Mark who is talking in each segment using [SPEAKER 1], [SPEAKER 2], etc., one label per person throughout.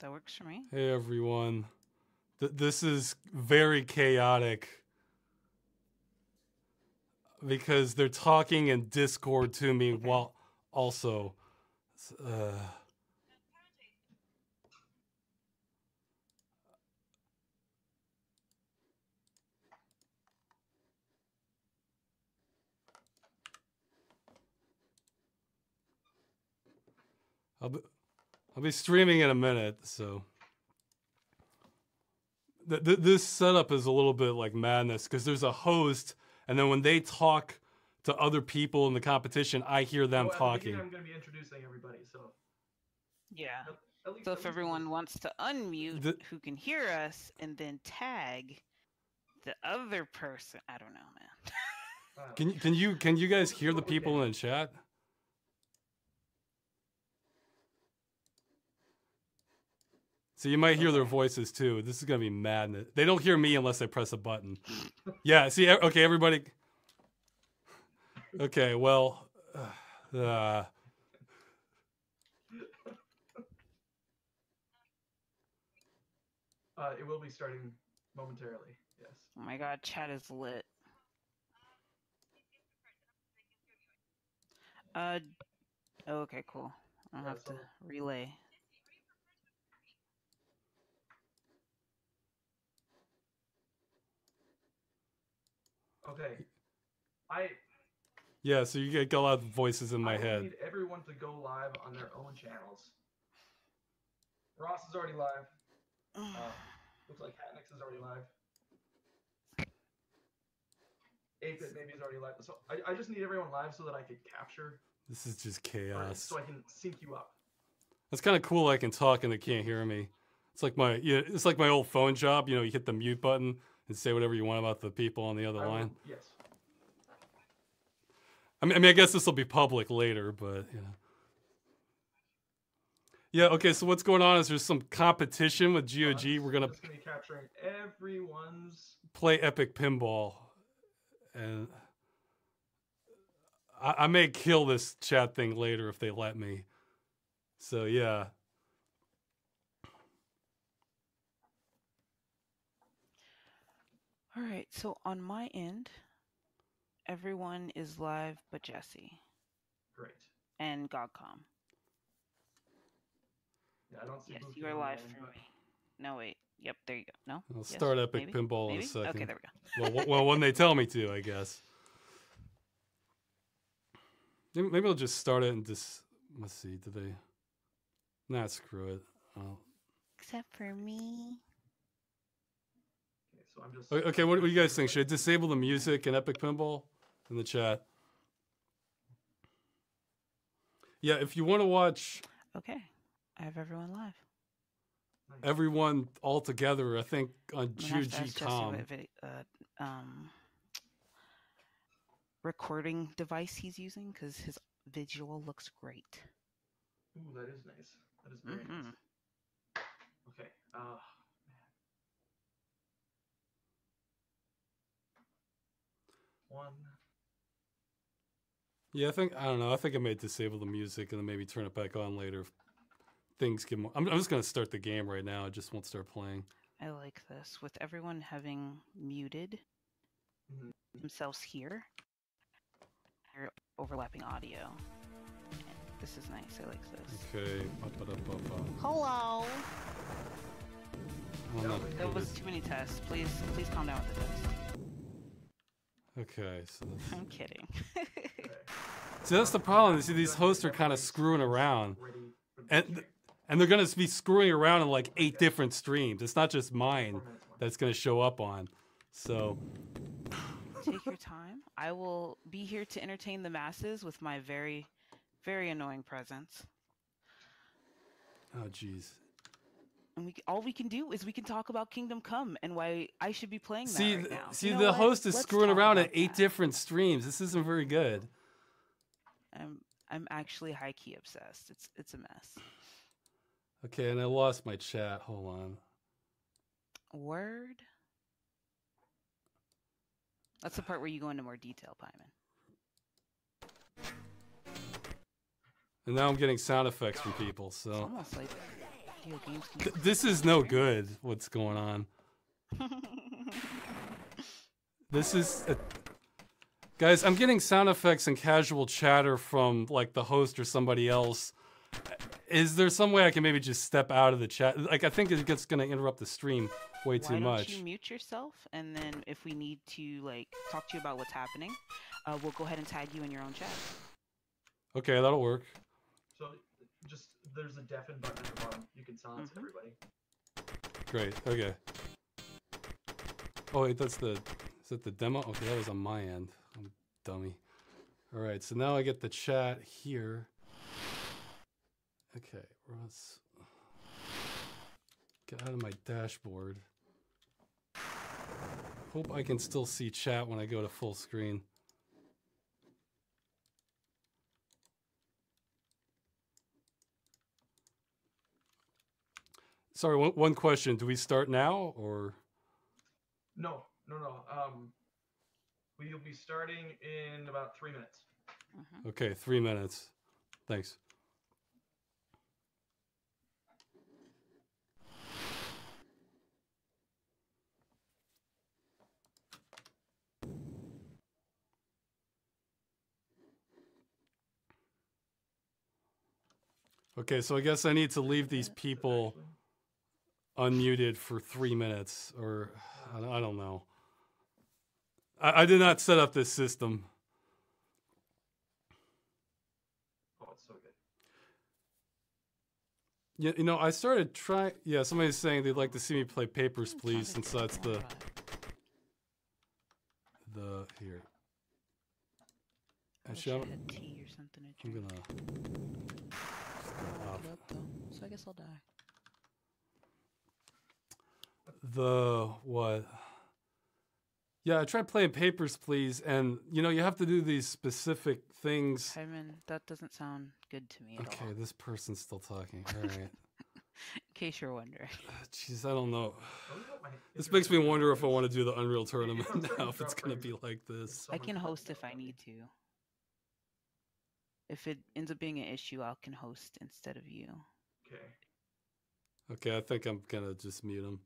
[SPEAKER 1] That works for me.
[SPEAKER 2] Hey everyone. This is very chaotic because they're talking in Discord to me while also I'll be streaming in a minute, so this setup is a little bit like madness because there's a host, and then when they talk to other people in the competition, I hear them talking.
[SPEAKER 3] I'm going to be introducing everybody, so
[SPEAKER 1] yeah.
[SPEAKER 3] At least,
[SPEAKER 1] so if everyone wants to unmute who can hear us and then tag the other person, I don't know, man.
[SPEAKER 2] Can you guys hear the people in the chat? So you might hear their voices too. This is gonna be madness. They don't hear me unless I press a button. Yeah. See. Okay, everybody. Okay. Well.
[SPEAKER 3] It will be starting momentarily. Yes.
[SPEAKER 1] Oh my god, chat is lit. Okay, cool. I'll have to relay.
[SPEAKER 3] Okay.
[SPEAKER 2] Yeah, so you get a lot of voices in my head.
[SPEAKER 3] I need everyone to go live on their own channels. Ross is already live. Looks like Hatnix is already live. 8-Bit maybe is already live. So I just need everyone live so that I can capture.
[SPEAKER 2] This is just chaos.
[SPEAKER 3] So I can sync you up.
[SPEAKER 2] That's kind of cool. I can talk and they can't hear me. It's like my old phone job. You know, you hit the mute button and say whatever you want about the people on the other line.
[SPEAKER 3] Yes.
[SPEAKER 2] I mean, I guess this will be public later, but you know. Yeah. Okay. So what's going on is there's some competition with GOG. We're gonna
[SPEAKER 3] be capturing everyone's
[SPEAKER 2] play Epic Pinball, and I may kill this chat thing later if they let me. So yeah.
[SPEAKER 1] All right. So on my end, everyone is live but Jesse.
[SPEAKER 3] Great.
[SPEAKER 1] And GOGcom.
[SPEAKER 3] Yeah, I don't see.
[SPEAKER 1] Yes, you are live for me. No, wait. Yep, there you go. No?
[SPEAKER 2] I'll start Epic Pinball in a second.
[SPEAKER 1] Okay, there we
[SPEAKER 2] go. Well, when they tell me to, I guess. Maybe I'll just start it and just... Let's see, did they... Nah, screw it.
[SPEAKER 1] Except for me.
[SPEAKER 3] Okay, so I'm just...
[SPEAKER 2] Okay, what do you guys think? Should I disable the music in Epic Pinball in the chat? Yeah, if you want to watch...
[SPEAKER 1] Okay, I have everyone live.
[SPEAKER 2] Everyone all together, I think, on GOG.com.
[SPEAKER 1] Recording device he's using, because his visual looks great.
[SPEAKER 3] Ooh, that is nice. That is very nice. Okay. One.
[SPEAKER 2] Yeah, I don't know. I think I may disable the music and then maybe turn it back on later. If things get more. I'm just going to start the game right now. I just won't start playing.
[SPEAKER 1] I like this. With everyone having muted themselves here, you're overlapping audio. This is nice. I like this.
[SPEAKER 2] Okay.
[SPEAKER 1] Hello.
[SPEAKER 2] That
[SPEAKER 1] was too many tests. Please calm down with the test.
[SPEAKER 2] Okay, so
[SPEAKER 1] I'm kidding.
[SPEAKER 2] See, that's the problem. See, these hosts are kind of screwing around, and they're gonna be screwing around in like 8 different streams. It's not just mine that's gonna show up on. So
[SPEAKER 1] take your time. I will be here to entertain the masses with my very, very annoying presence.
[SPEAKER 2] Oh, jeez.
[SPEAKER 1] And all we can do is we can talk about Kingdom Come and why I should be playing that right now.
[SPEAKER 2] See, the host is screwing around at 8 different streams. This isn't very good.
[SPEAKER 1] I'm actually high-key obsessed. It's a mess.
[SPEAKER 2] Okay, and I lost my chat. Hold on.
[SPEAKER 1] Word? That's the part where you go into more detail, Pyman.
[SPEAKER 2] And now I'm getting sound effects from people, so...
[SPEAKER 1] It's almost like Video games can
[SPEAKER 2] This is no good. What's going on? This is guys, I'm getting sound effects and casual chatter from like the host or somebody else. Is there some way I can maybe just step out of the chat? Like, I think it's going to interrupt the stream way too much.
[SPEAKER 1] Why don't you mute yourself, and then if we need to like talk to you about what's happening, we'll go ahead and tag you in your own chat.
[SPEAKER 2] Okay, that'll work.
[SPEAKER 3] So just there's a deafen button at the bottom. You can silence everybody.
[SPEAKER 2] Great. Okay. Oh wait, is that the demo? Okay, that was on my end. I'm a dummy. All right, so now I get the chat here. Okay, let's get out of my dashboard. Hope I can still see chat when I go to full screen. Sorry, one question. Do we start now or?
[SPEAKER 3] No. We'll be starting in about 3 minutes.
[SPEAKER 2] Okay, 3 minutes. Thanks. Okay, so I guess I need to leave these people unmuted for 3 minutes, or I don't know. I did not set up this system.
[SPEAKER 3] Oh, it's so good.
[SPEAKER 2] Yeah, you know, I started trying. Yeah, somebody's saying they'd like to see me play Papers, Please, since that's the here. Actually,
[SPEAKER 1] had tea or something to
[SPEAKER 2] I'm
[SPEAKER 1] drink.
[SPEAKER 2] gonna.
[SPEAKER 1] So I guess I'll die.
[SPEAKER 2] The what? Yeah, I tried playing Papers, Please, and you know you have to do these specific things.
[SPEAKER 1] Hyman, that doesn't sound good to me at all.
[SPEAKER 2] Okay, this person's still talking. All right.
[SPEAKER 1] In case you're wondering.
[SPEAKER 2] Jeez, I don't know. This makes me wonder if I want to do the Unreal Tournament now, if it's going to be like this.
[SPEAKER 1] I can host if I need to. If it ends up being an issue, I can host instead of you.
[SPEAKER 3] Okay.
[SPEAKER 2] Okay, I think I'm going to just mute him.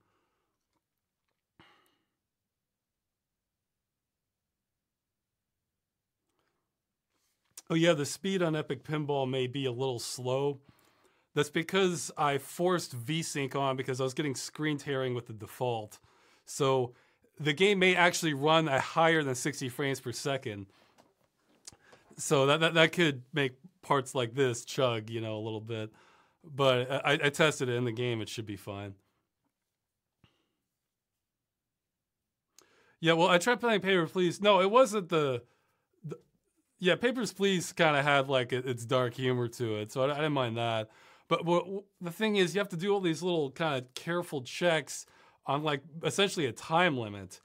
[SPEAKER 2] Oh yeah, the speed on Epic Pinball may be a little slow. That's because I forced VSync on because I was getting screen tearing with the default. So the game may actually run at higher than 60 frames per second. So that could make parts like this chug, you know, a little bit. But I tested it in the game. It should be fine. Yeah, well, I tried playing Papers, Please. No, it wasn't yeah, Papers, Please kind of had like its dark humor to it. So I didn't mind that. But the thing is, you have to do all these little kind of careful checks on like essentially a time limit.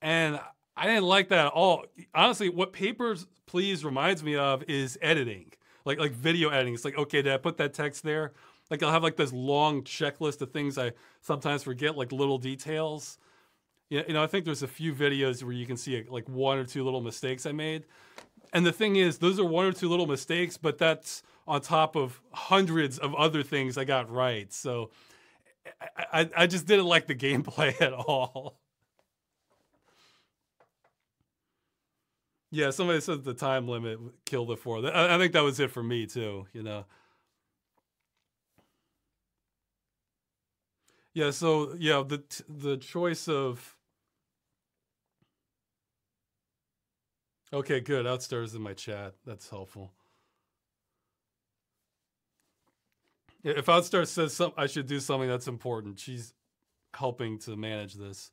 [SPEAKER 2] And I didn't like that at all. Honestly, what Papers, Please reminds me of is editing, like video editing. It's like, okay, did I put that text there? Like I'll have like this long checklist of things I sometimes forget, like little details. You know, I think there's a few videos where you can see like one or two little mistakes I made. And the thing is, those are one or two little mistakes, but that's on top of hundreds of other things I got right. So I just didn't like the gameplay at all. Yeah, somebody said the time limit killed it for. I think that was it for me too, you know. Yeah, so yeah, the choice of okay, good. Outstairs in my chat. That's helpful. If Outstar says I should do something that's important, she's helping to manage this.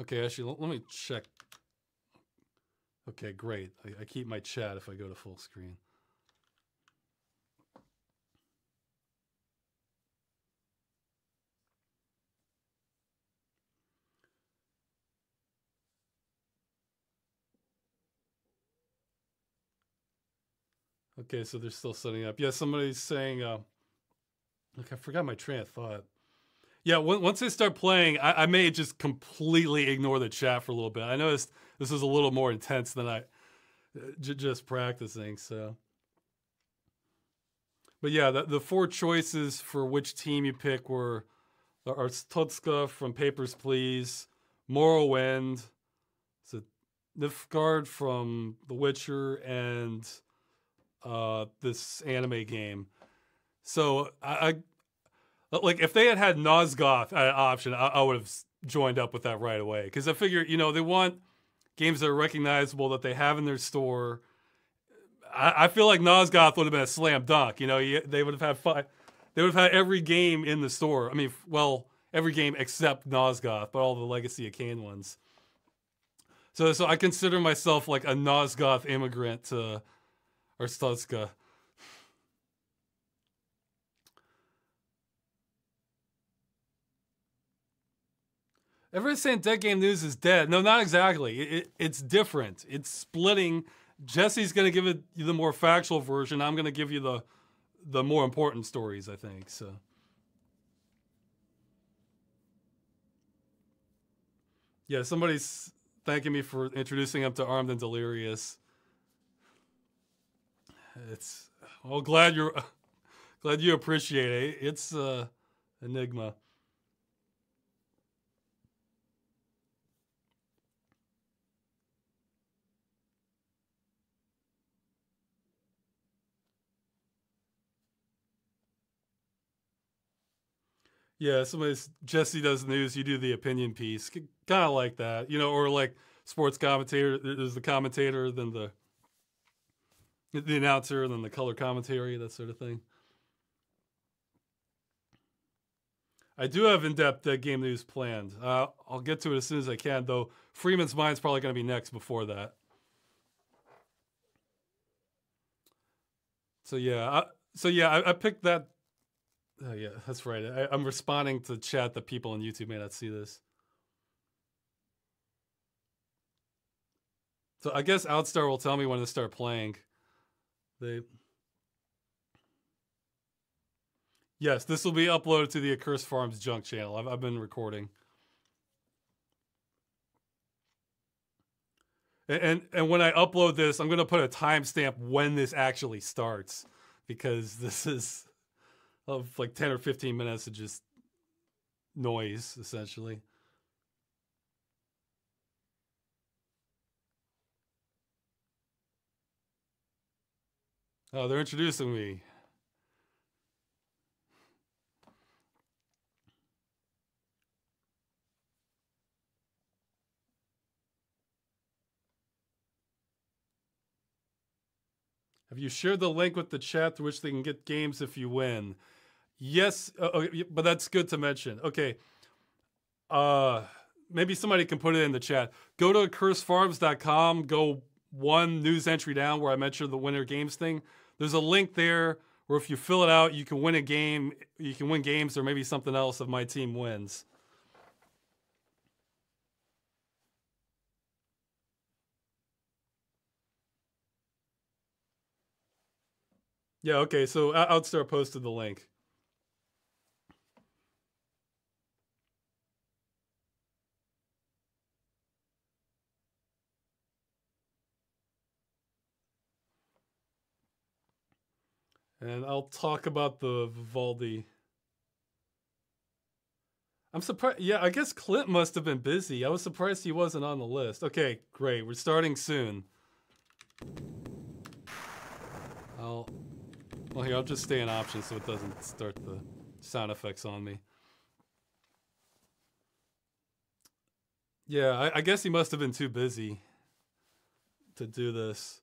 [SPEAKER 2] Okay, actually, let me check. Okay, great. I keep my chat if I go to full screen. Okay, so they're still setting up. Yeah, somebody's saying, look, I forgot my train of thought. Yeah, once I start playing, I may just completely ignore the chat for a little bit. I noticed this is a little more intense than I just practicing. So, but yeah, the four choices for which team you pick were the Arstotzka from Papers, Please, Morrowind, so Nilfgaard from The Witcher, and this anime game. So I like if they had Nosgoth an option, I would have joined up with that right away because I figure they want games that are recognizable that they have in their store. I feel like Nosgoth would have been a slam dunk. They would have had five. They would have had every game in the store. I mean, well, every game except Nosgoth, but all the Legacy of Kain ones. So I consider myself like a Nosgoth immigrant to Arstotzka. Everyone's saying Dead Game News is dead. No, not exactly. It's different. It's splitting. Jesse's going to give you the more factual version. I'm going to give you the more important stories, I think. So, yeah, somebody's thanking me for introducing him to Armed and Delirious. It's glad you appreciate it. It's Enigma. Yeah, Jesse does news, you do the opinion piece. Kind of like that, or like sports commentator. There's the commentator, then the announcer, then the color commentary, that sort of thing. I do have in-depth game news planned. I'll get to it as soon as I can, though. Freeman's Mind's probably going to be next before that. So yeah, I picked that. Oh yeah, that's right. I'm responding to chat that people on YouTube may not see this. So I guess Outstar will tell me when to start playing. Yes, this will be uploaded to the Accursed Farms Junk channel. I've been recording. And when I upload this, I'm going to put a timestamp when this actually starts, because this is of like 10 or 15 minutes of just noise, essentially. Oh, they're introducing me. Have you shared the link with the chat through which they can get games if you win? Yes, but that's good to mention. Okay. Maybe somebody can put it in the chat. Go to accursedfarms.com, go one news entry down where I mentioned the Winter Games thing. There's a link there where if you fill it out, you can win a game. You can win games or maybe something else if my team wins. Yeah, okay, so Outstar posted the link. And I'll talk about the Vivaldi. I'm surprised. Yeah, I guess Clint must have been busy. I was surprised he wasn't on the list. Okay, great. We're starting soon. Well, here, I'll just stay in options so it doesn't start the sound effects on me. Yeah, I guess he must have been too busy to do this.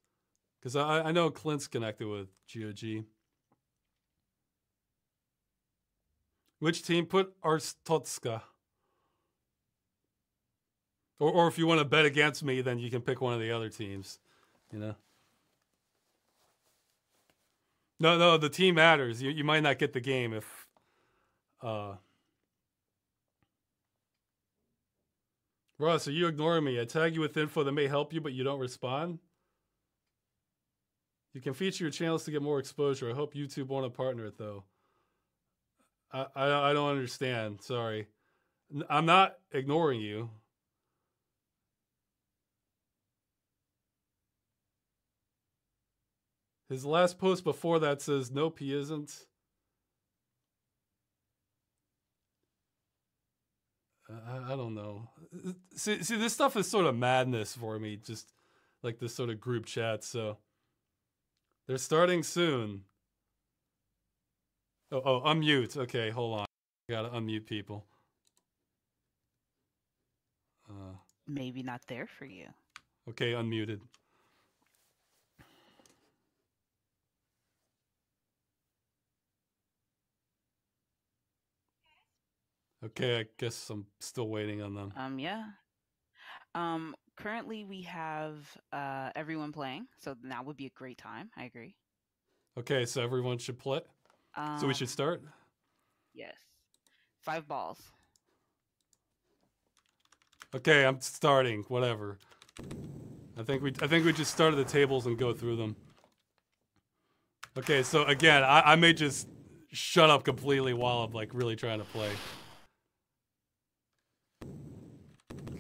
[SPEAKER 2] Because I know Clint's connected with GOG. Which team? Put Arstotzka. Or if you want to bet against me, then you can pick one of the other teams. No, the team matters. You might not get the game if... Ross, are you ignoring me? I tag you with info that may help you, but you don't respond? You can feature your channels to get more exposure. I hope YouTube won't partner it, though. I don't understand. Sorry. I'm not ignoring you. His last post before that says, nope, he isn't. I don't know. See, this stuff is sort of madness for me, just like this sort of group chat. So they're starting soon. Oh, unmute. Okay, hold on. I gotta unmute people.
[SPEAKER 1] Maybe not there for you.
[SPEAKER 2] Okay, unmuted. Okay, I guess I'm still waiting on them.
[SPEAKER 1] Yeah. Currently we have everyone playing, so now would be a great time. I agree.
[SPEAKER 2] Okay, so everyone should play. So we should start?
[SPEAKER 1] Yes. 5 balls.
[SPEAKER 2] Okay, I'm starting. Whatever. I think we just start at the tables and go through them. Okay, so again, I may just shut up completely while I'm like really trying to play.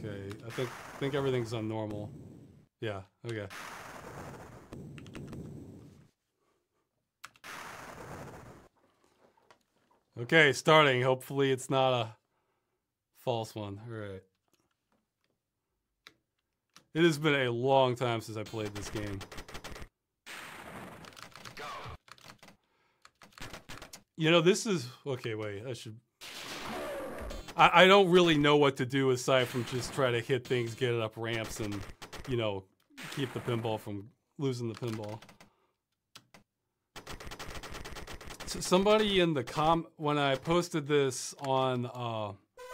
[SPEAKER 2] Okay, I think everything's on normal. Yeah, okay. Okay, starting. Hopefully it's not a false one. All right. It has been a long time since I played this game. You know, this is... Okay, wait. I don't really know what to do aside from just try to hit things, get it up ramps, and, you know, keep the pinball from losing the pinball. So somebody in the when I posted this on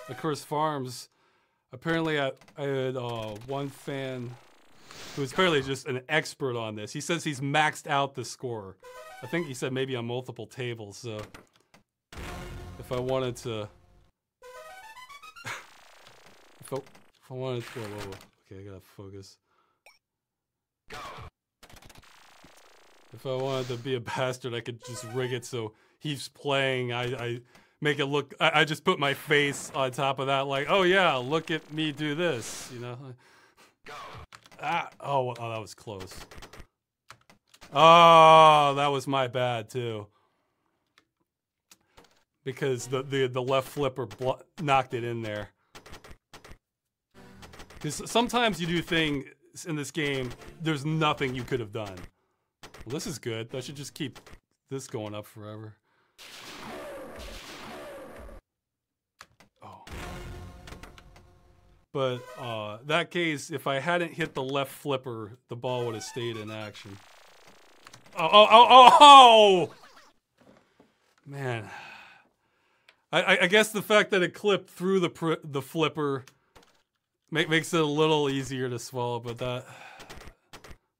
[SPEAKER 2] Accursed Farms, apparently I had one fan who's apparently just an expert on this. He says he's maxed out the score. I think he said maybe on multiple tables, so if I wanted to... if I wanted to... Whoa. Okay, I gotta focus. If I wanted to be a bastard, I could just rig it so he's playing. I make it look... I just put my face on top of that, like, oh yeah, look at me do this, you know? Oh, that was close. Oh, that was my bad too. Because the left flipper knocked it in there. Because sometimes you do things in this game, there's nothing you could have done. Well, this is good. I should just keep this going up forever. Oh. But that case, if I hadn't hit the left flipper, the ball would have stayed in action. Oh! Man. I guess the fact that it clipped through the flipper makes it a little easier to swallow, but that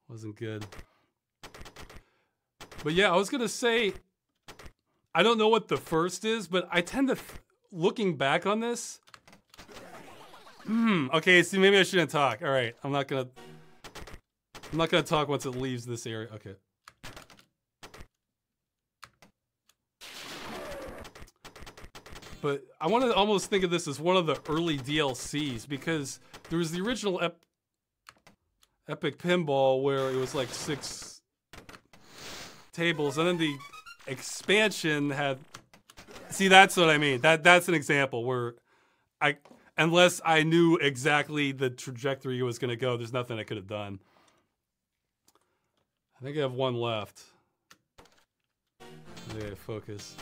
[SPEAKER 2] wasn't good. But yeah, I was going to say, I don't know what the first is, but I tend to, looking back on this, okay, see, maybe I shouldn't talk. All right, I'm not going to talk once it leaves this area. Okay. But I want to almost think of this as one of the early DLCs, because there was the original Epic Pinball where it was like 6 tables, and then the expansion had... See, that's what I mean. That's an example where unless I knew exactly the trajectory it was going to go, there's nothing I could have done. I think I have one left. Okay, focus.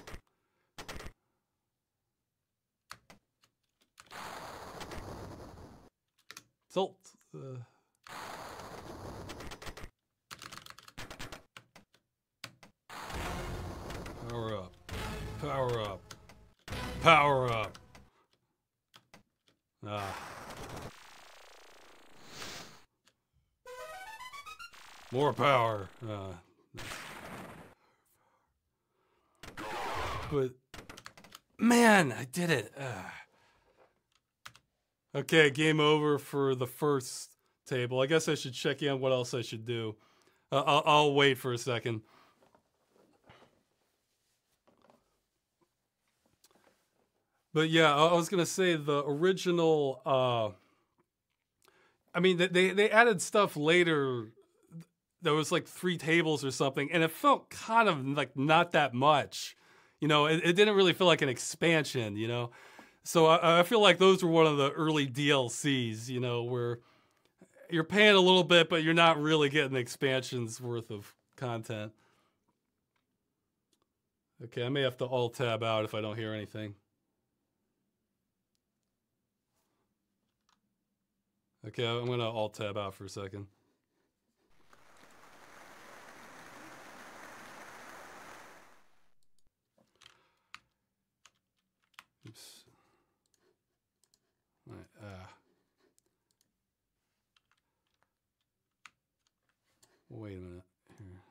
[SPEAKER 2] Salt. Power up. Power up. Power up. More power. But man, I did it. Okay, game over for the first table. I guess I should check in what else I should do. I'll wait for a second. But yeah, I was gonna say the original. I mean, they added stuff later. There was like 3 tables or something, and it felt kind of like not that much. You know, it didn't really feel like an expansion. You know, so I feel like those were one of the early DLCs. You know, where you're paying a little bit, but you're not really getting the expansion's worth of content. Okay, I may have to alt-tab out if I don't hear anything. Okay, I'm going to alt-tab out for a second. Oops. All right, wait a minute. Here.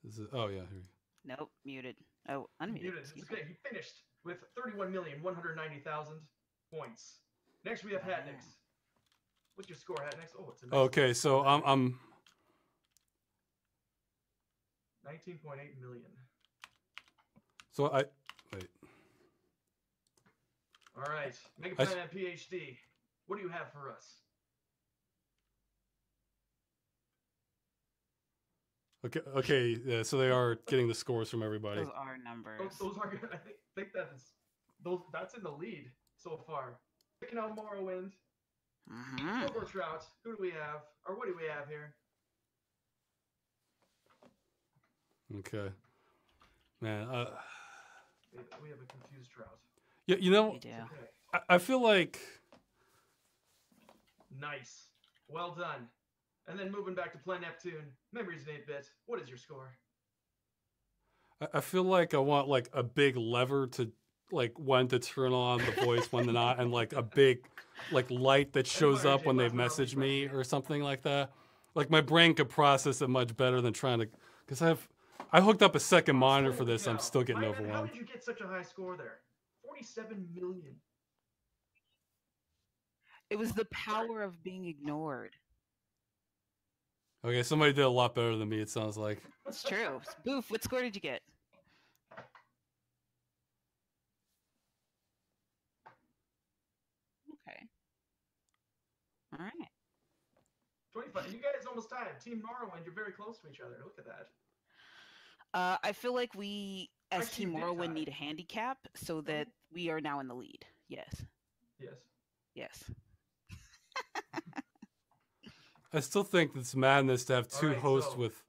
[SPEAKER 2] Is it, oh, yeah, here.
[SPEAKER 1] Nope, muted. Oh, unmuted.
[SPEAKER 3] Muted. It's okay. He finished with 31,190,000 points. Next, we have Hatnix. What's your score, Hatnix? Oh, it's a nice
[SPEAKER 2] okay, so I'm
[SPEAKER 3] 19.8 million.
[SPEAKER 2] So I wait.
[SPEAKER 3] All right, Mega Plan and PhD. What do you have for us?
[SPEAKER 2] Okay. Yeah, so they are getting the scores from everybody.
[SPEAKER 1] Those are numbers.
[SPEAKER 3] Those are good. I think that is that's in the lead so far. Picking out Morrowind. Silver Trout. Who do we have? Or what do we have here?
[SPEAKER 2] Okay. Man,
[SPEAKER 3] we have a confused Trout.
[SPEAKER 2] Yeah, you know,
[SPEAKER 1] Okay.
[SPEAKER 2] I feel like
[SPEAKER 3] nice. Well done. And then moving back to Play Neptune, Memories in 8-bit. What is your score?
[SPEAKER 2] I feel like I want like a big lever to like when to turn on the voice, when to not, and like a big like light that shows up when they message me or something like that. Like my brain could process it much better than trying to, because I hooked up a second monitor for this. I'm still getting overwhelmed.
[SPEAKER 3] How did you get such a high score there? 47 million.
[SPEAKER 1] It was the power of being ignored.
[SPEAKER 2] Okay, somebody did a lot better than me, it sounds like.
[SPEAKER 1] It's true. Boof, what score did you get? Okay. All right.
[SPEAKER 3] 25. You guys almost tied. Team Morrowind, you're very close to each other. Look at that.
[SPEAKER 1] I feel like we, as Team Morrowind, need a handicap so that we are now in the lead. Yes.
[SPEAKER 3] Yes.
[SPEAKER 1] Yes.
[SPEAKER 2] I still think it's madness to have two hosts with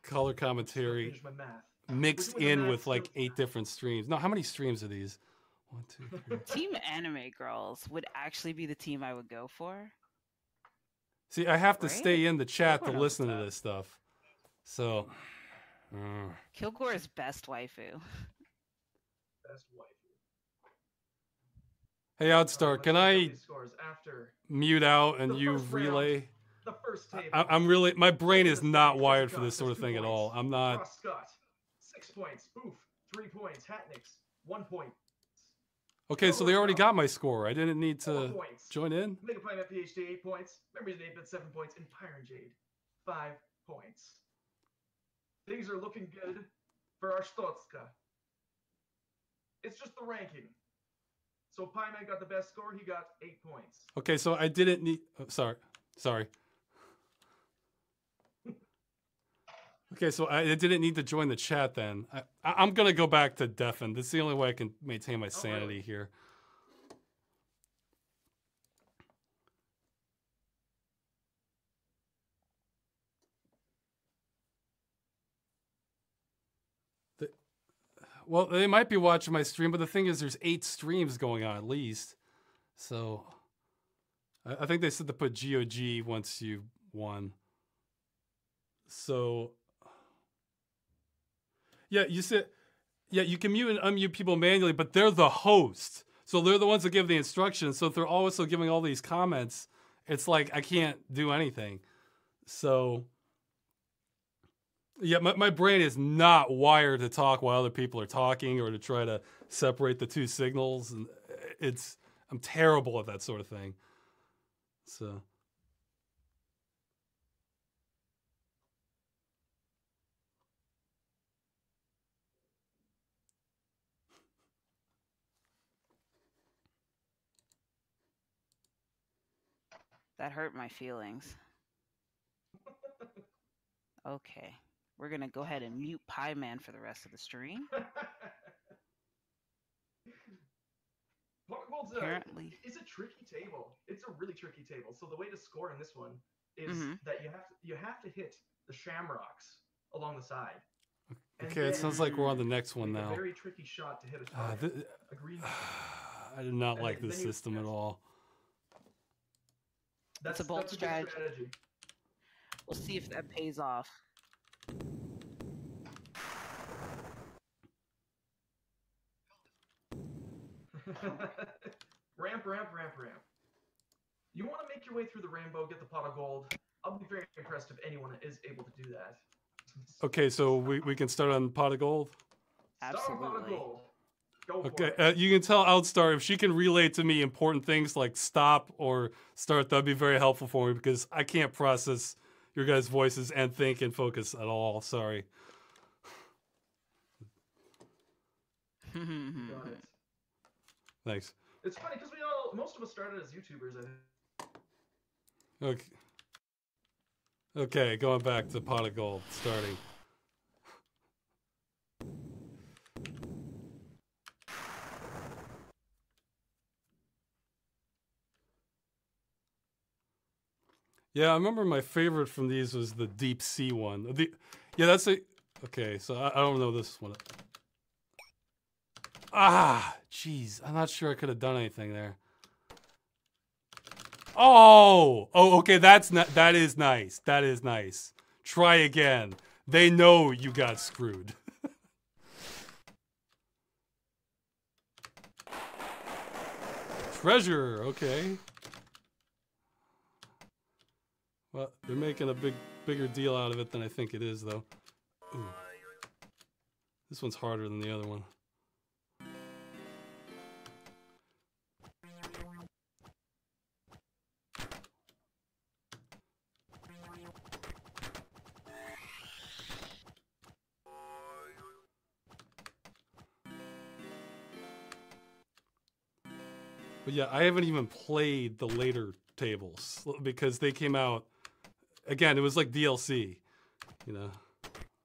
[SPEAKER 2] color commentary mixed in with like 8 different streams. No, how many streams are these? 1, 2, 3.
[SPEAKER 1] Team Anime Girls would actually be the team I would go for.
[SPEAKER 2] See, I have to stay in the chat to listen to this stuff. So,
[SPEAKER 1] Kilgore's best waifu.
[SPEAKER 3] Best waifu.
[SPEAKER 2] Hey, Oudstar, can I mute out and you relay?
[SPEAKER 3] The first table.
[SPEAKER 2] I'm really, my brain is not wired for this sort of thing at all. I'm not.
[SPEAKER 3] Scott, 6 points. Boof, 3 points. Hatnix, 1 point.
[SPEAKER 2] Okay, so they already got my score. I didn't need to join in.
[SPEAKER 3] Mega Plan at PhD, 8 points. Memories in 8-bit, 7 points. And Pyron Jade, 5 points. Things are looking good for Arstotzka. It's just the ranking. So Pyman got the best score. He got 8 points.
[SPEAKER 2] Okay, so I didn't need. Oh, sorry. Okay, so I didn't need to join the chat then. I'm gonna go back to deafen. This is the only way I can maintain my sanity here. Well, they might be watching my stream, but the thing is, there's 8 streams going on at least. So, I think they said to put GOG once you won. So, yeah, you said, yeah, you can mute and unmute people manually, but they're the host. So they're the ones that give the instructions. So if they're also giving all these comments, it's like I can't do anything. So, yeah, my brain is not wired to talk while other people are talking or to try to separate the two signals. And I'm terrible at that sort of thing. So.
[SPEAKER 1] That hurt my feelings. Okay. We're going to go ahead and mute Pie Man for the rest of the stream. Apparently.
[SPEAKER 3] It's a tricky table. It's a really tricky table. So the way to score in this one is that you have to hit the shamrocks along the side.
[SPEAKER 2] Okay, it sounds like we're on the next one now.
[SPEAKER 3] A very tricky shot to hit a target.
[SPEAKER 2] I do not like this system at all.
[SPEAKER 1] That's a bold strategy. We'll see if that pays off.
[SPEAKER 3] Ramp. You want to make your way through the rainbow, get the pot of gold. I'll be very impressed if anyone is able to do that.
[SPEAKER 2] Okay, so we can start on pot of gold?
[SPEAKER 1] Absolutely.
[SPEAKER 3] Pot of gold. Go
[SPEAKER 2] okay, you can tell Outstar, if she can relay to me important things like stop or start, that'd be very helpful for me because I can't process your guys' voices and think and focus at all. Sorry.
[SPEAKER 3] Got it.
[SPEAKER 2] Thanks.
[SPEAKER 3] It's funny because most of us started as YouTubers, I think.
[SPEAKER 2] Okay, going back to pot of gold, starting. Yeah, I remember my favorite from these was the deep sea one. Okay, so I don't know this one. Jeez, I'm not sure I could have done anything there. Oh, okay, that is nice. That is nice. Try again. They know you got screwed. Treasure, okay. Well, they're making a bigger deal out of it than I think it is, though. Ooh. This one's harder than the other one. But yeah, I haven't even played the later tables because they came out, again, it was like DLC, you know.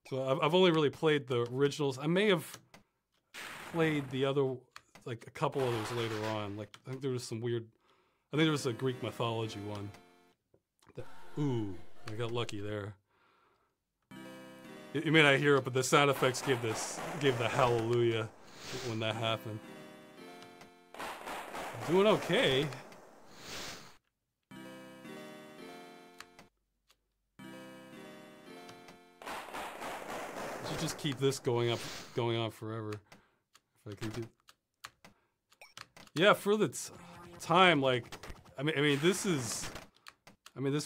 [SPEAKER 2] So I've only really played the originals. I may have played the other, like a couple others later on. Like, I think there was some weird, I think there was a Greek mythology one. Ooh, I got lucky there. You may not hear it, but the sound effects gave the hallelujah when that happened. Doing okay. I should just keep this going on forever. If I can do. Yeah, for the time, like, I mean, this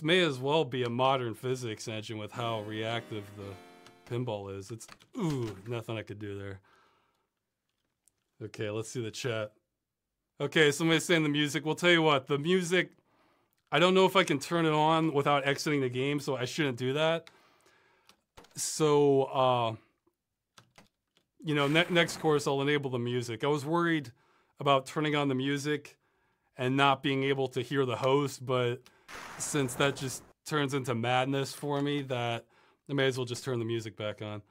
[SPEAKER 2] may as well be a modern physics engine with how reactive the pinball is. It's nothing I could do there. Okay, let's see the chat. Okay, somebody's saying the music. We'll tell you what, the music, I don't know if I can turn it on without exiting the game, so I shouldn't do that. So, you know, next course I'll enable the music. I was worried about turning on the music and not being able to hear the host, but since that just turns into madness for me, that I may as well just turn the music back on.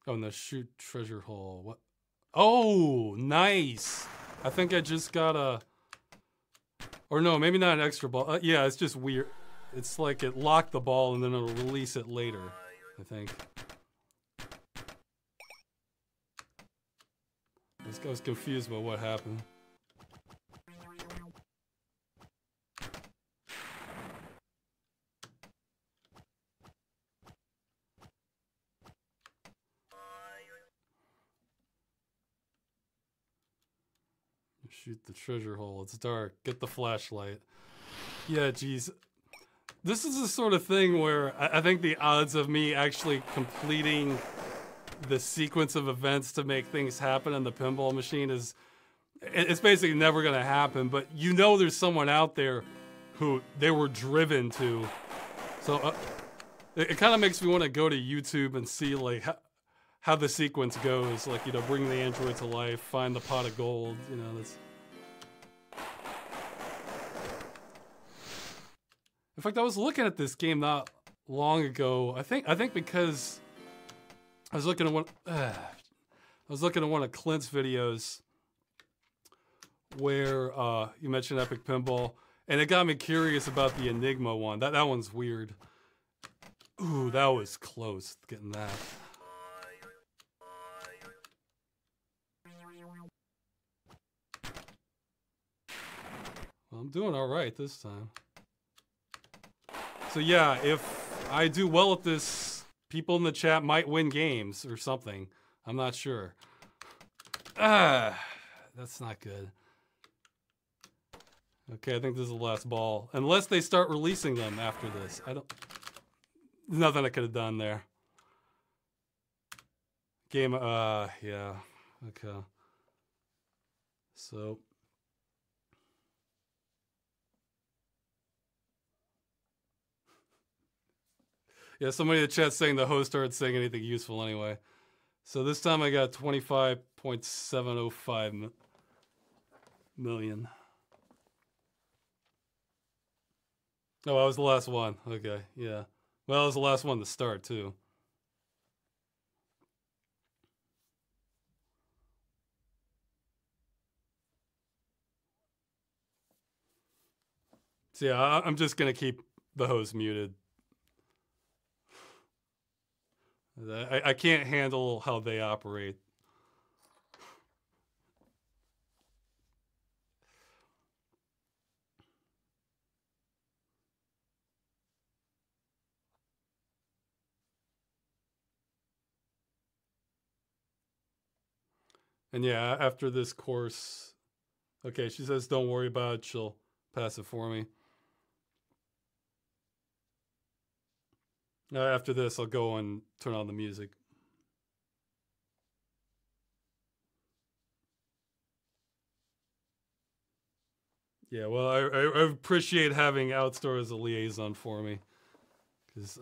[SPEAKER 2] Oh, and the shoot treasure hole. What? Oh, nice. I think I just got a... Or no, maybe not an extra ball. Yeah, it's just weird. It's like it locked the ball and then it'll release it later, I think. I was confused about what happened. Shoot the treasure hole. It's dark. Get the flashlight. Yeah, geez. This is the sort of thing where I think the odds of me actually completing the sequence of events to make things happen in the pinball machine is... It's basically never going to happen, but you know there's someone out there who they were driven to. So it kind of makes me want to go to YouTube and see like how the sequence goes. Like, you know, bring the android to life, find the pot of gold. You know, that's. In fact, I was looking at this game not long ago. I think because I was looking at one of Clint's videos where you mentioned Epic Pinball, and it got me curious about the Enigma one. That one's weird. Ooh, that was close getting that. Well, I'm doing all right this time. So yeah, if I do well at this, people in the chat might win games or something. I'm not sure. That's not good. Okay, I think this is the last ball. Unless they start releasing them after this. There's nothing I could have done there. Game, yeah. Okay. So. Yeah, somebody in the chat saying the host aren't saying anything useful anyway. So this time I got 25.705 million. Oh, I was the last one. Okay, yeah. Well, I was the last one to start, too. So yeah, I'm just going to keep the host muted. I can't handle how they operate. And yeah, after this course, okay, she says don't worry about it. She'll pass it for me. After this, I'll go and turn on the music. Yeah, well, I appreciate having Outstore as a liaison for me. Because,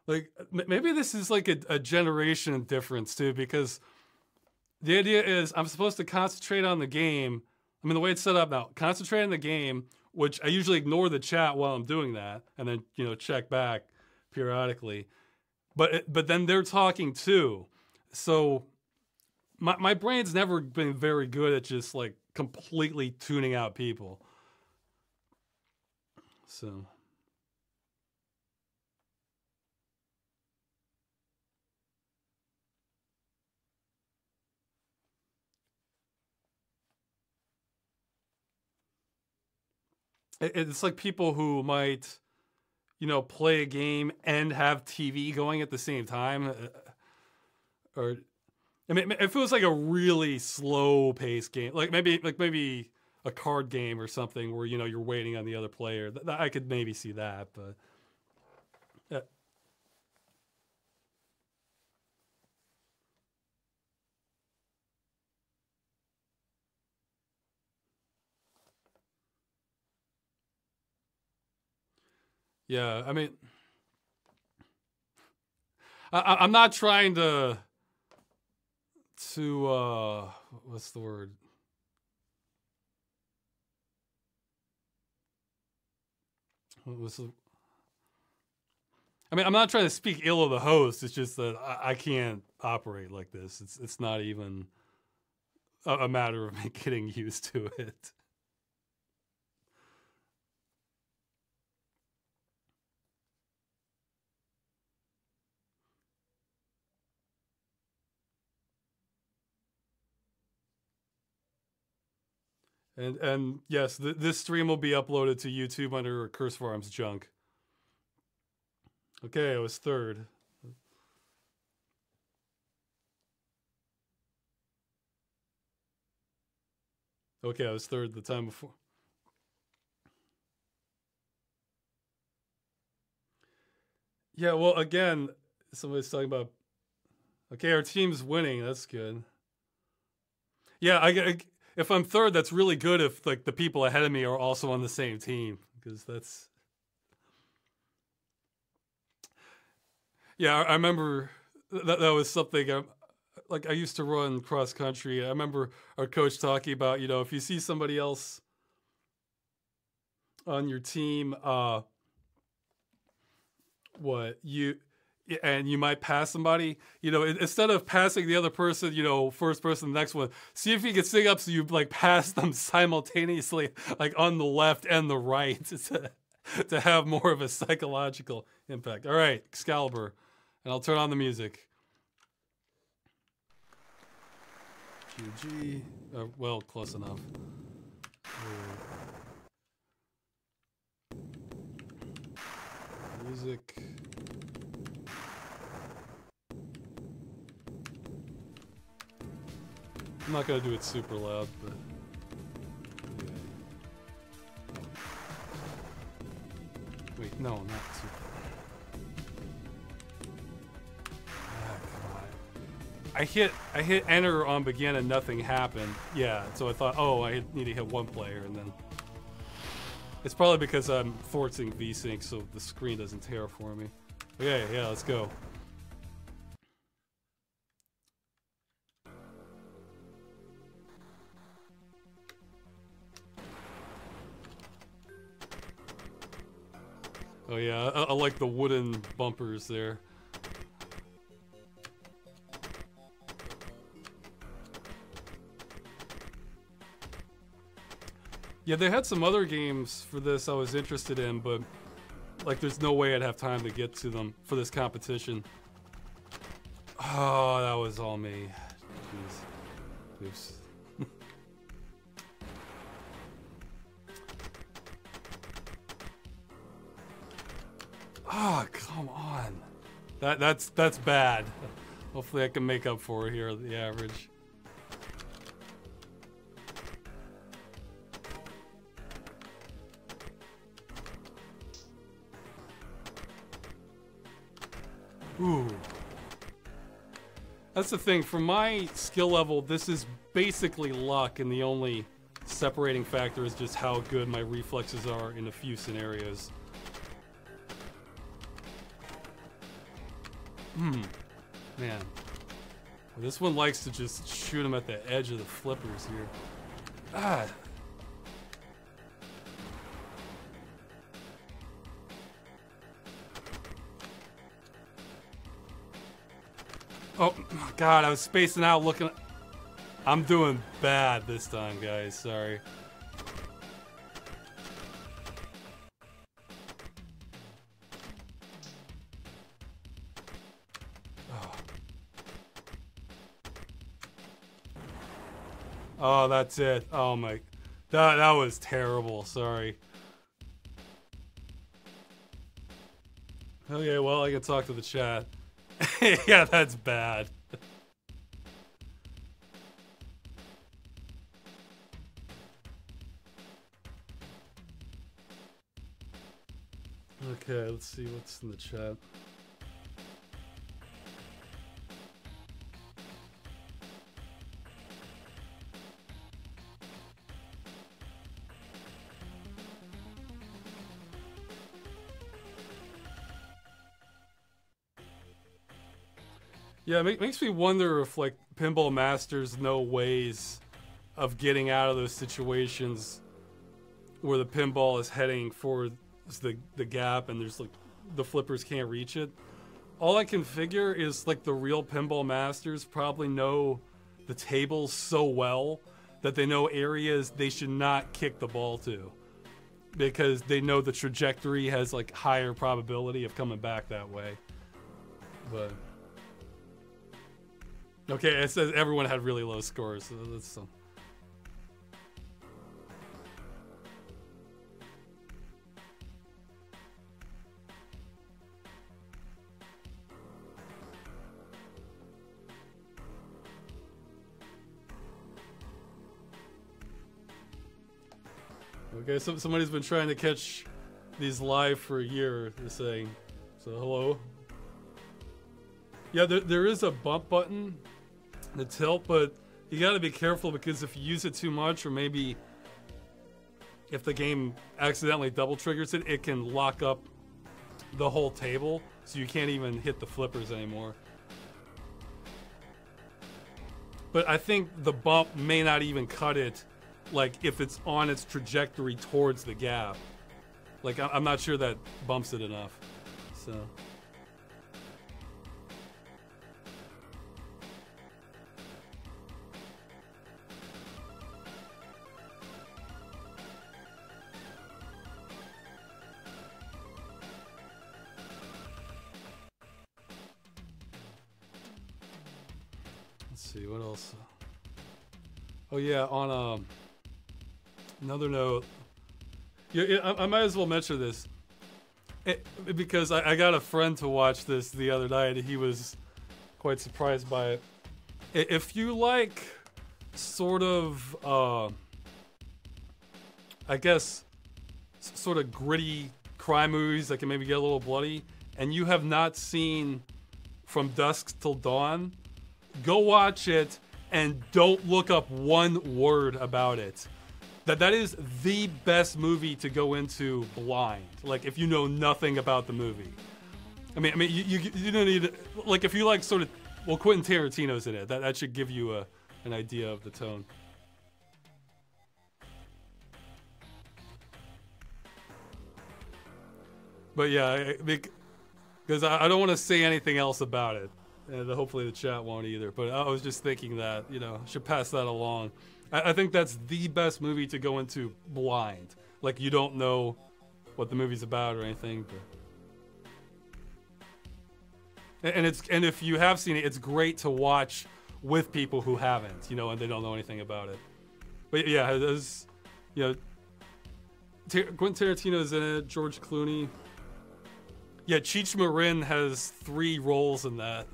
[SPEAKER 2] like, maybe this is like a generation difference, too, because the idea is I'm supposed to concentrate on the game. I mean, the way it's set up now, concentrate on the game, which I usually ignore the chat while I'm doing that, and then, you know, check back periodically. But then they're talking too. So my brain's never been very good at just like completely tuning out people. So. It's like people who might, you know, play a game and have TV going at the same time. Or, I mean, if it was like a really slow-paced game, like maybe a card game or something where, you know, you're waiting on the other player, I could maybe see that, but. Yeah, I mean, I'm not trying to what's the word? I mean, I'm not trying to speak ill of the host. It's just that I can't operate like this. It's not even a matter of me getting used to it. And yes, this stream will be uploaded to YouTube under Curse Farms Junk. Okay, I was third. Okay, I was third the time before. Yeah, well, again, somebody's talking about. Okay, our team's winning. That's good. Yeah, if I'm third, that's really good. If like the people ahead of me are also on the same team, because that's. Yeah, I remember that was something. Like I used to run cross country. I remember our coach talking about, if you see somebody else on your team, you might pass somebody, instead of passing the other person, first person, the next one, see if you can sing up so you like pass them simultaneously, like on the left and the right, to have more of a psychological impact. All right, Excalibur, and I'll turn on the music. GOG, well, close enough. Music. I'm not gonna do it super loud, but yeah. Wait, no, not super. Come on. I hit enter on begin and nothing happened. Yeah, so I thought, oh, I need to hit one player, and then it's probably because I'm forcing VSync, so the screen doesn't tear for me. Okay, yeah, let's go. Oh yeah, I like the wooden bumpers there. Yeah, they had some other games for this I was interested in, but like there's no way I'd have time to get to them for this competition. Oh, that was all me. Jeez. Oops. Oh, come on. That's bad. Hopefully I can make up for it here at the average. Ooh. That's the thing, for my skill level, this is basically luck, and the only separating factor is just how good my reflexes are in a few scenarios. Man. Well, this one likes to just shoot him at the edge of the flippers here. Ah. Oh, God, I was spacing out looking. I'm doing bad this time, guys. Sorry. Oh, that's it. Oh my, that was terrible. Sorry. Okay, well, I can talk to the chat. Yeah, that's bad. Okay, let's see what's in the chat. Yeah, it makes me wonder if, like, pinball masters know ways of getting out of those situations where the pinball is heading for the gap and there's, like, the flippers can't reach it. All I can figure is, like, the real pinball masters probably know the tables so well that they know areas they should not kick the ball to, because they know the trajectory has, like, higher probability of coming back that way. But okay, it says everyone had really low scores. So that's some. Okay, so somebody's been trying to catch these live for a year, they're saying. So hello. Yeah, there is a bump button, the tilt, but you got to be careful, because if you use it too much, or maybe if the game accidentally double triggers it, it can lock up the whole table, so you can't even hit the flippers anymore. But I think the bump may not even cut it, like if it's on its trajectory towards the gap. Like I'm not sure that bumps it enough. So. Let's see what else. Oh yeah, on another note, yeah, I might as well mention this because I got a friend to watch this the other night. He was quite surprised by it. If you like sort of, I guess, sort of gritty crime movies that can maybe get a little bloody, and you have not seen From Dusk Till Dawn, go watch it and don't look up one word about it. That is the best movie to go into blind. Like if you know nothing about the movie. I mean, you don't need, like if you like sort of, well, Quentin Tarantino's in it. That should give you an idea of the tone. But yeah, because I don't want to say anything else about it. And hopefully the chat won't either. But I was just thinking that, should pass that along. I think that's the best movie to go into blind. Like you don't know what the movie's about or anything. But... And if you have seen it, it's great to watch with people who haven't, and they don't know anything about it. But yeah, there's, Quentin Tarantino's in it, George Clooney. Yeah, Cheech Marin has 3 roles in that,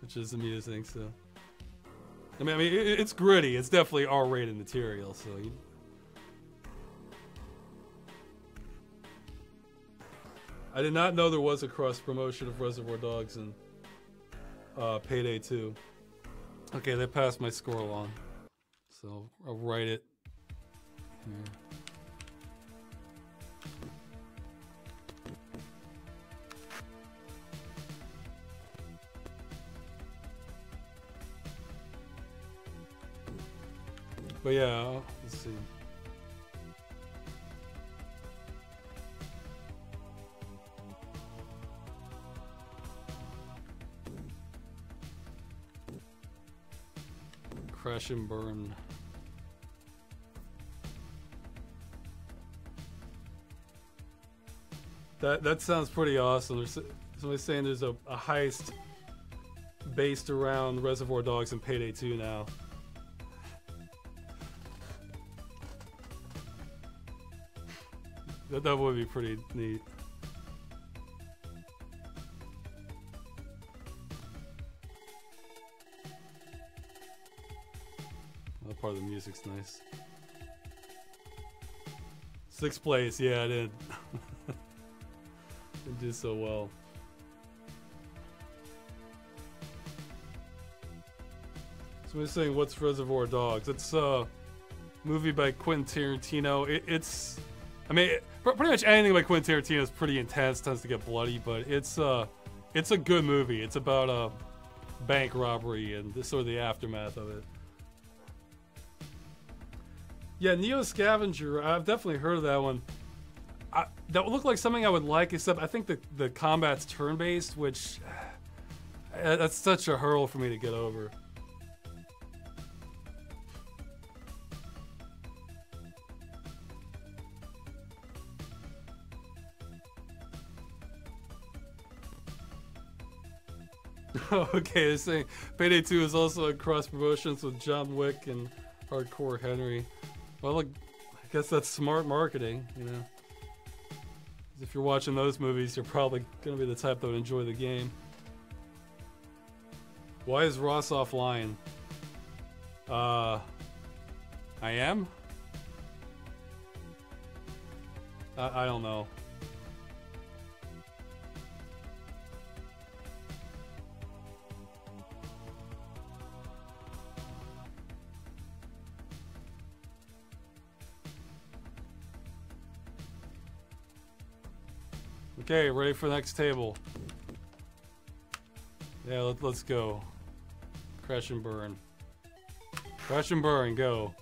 [SPEAKER 2] which is amusing. So, I mean, it's gritty. It's definitely R-rated material. So, I did not know there was a cross promotion of Reservoir Dogs and Payday 2. Okay, they passed my score along, so I'll write it here. But yeah, let's see. Crash and Burn. That sounds pretty awesome. There's somebody saying there's a heist based around Reservoir Dogs and Payday 2 now. That would be pretty neat. That part of the music's nice. 6th place, yeah, I did. Didn't do so well. So we're saying, what's Reservoir Dogs? It's a movie by Quentin Tarantino. It's, I mean, pretty much anything by Quentin Tarantino is pretty intense, tends to get bloody, but it's a good movie. It's about a bank robbery and sort of the aftermath of it. Yeah, Neo Scavenger, I've definitely heard of that one. That would look like something I would like, except I think the combat's turn-based, which that's such a hurdle for me to get over. Okay, they're saying Payday 2 is also in cross promotions with John Wick and Hardcore Henry. Well, look, I guess that's smart marketing, If you're watching those movies, you're probably going to be the type that would enjoy the game. Why is Ross offline? I am? I don't know. Okay, ready for the next table. Yeah, let's go. Crash and burn. Crash and burn, go.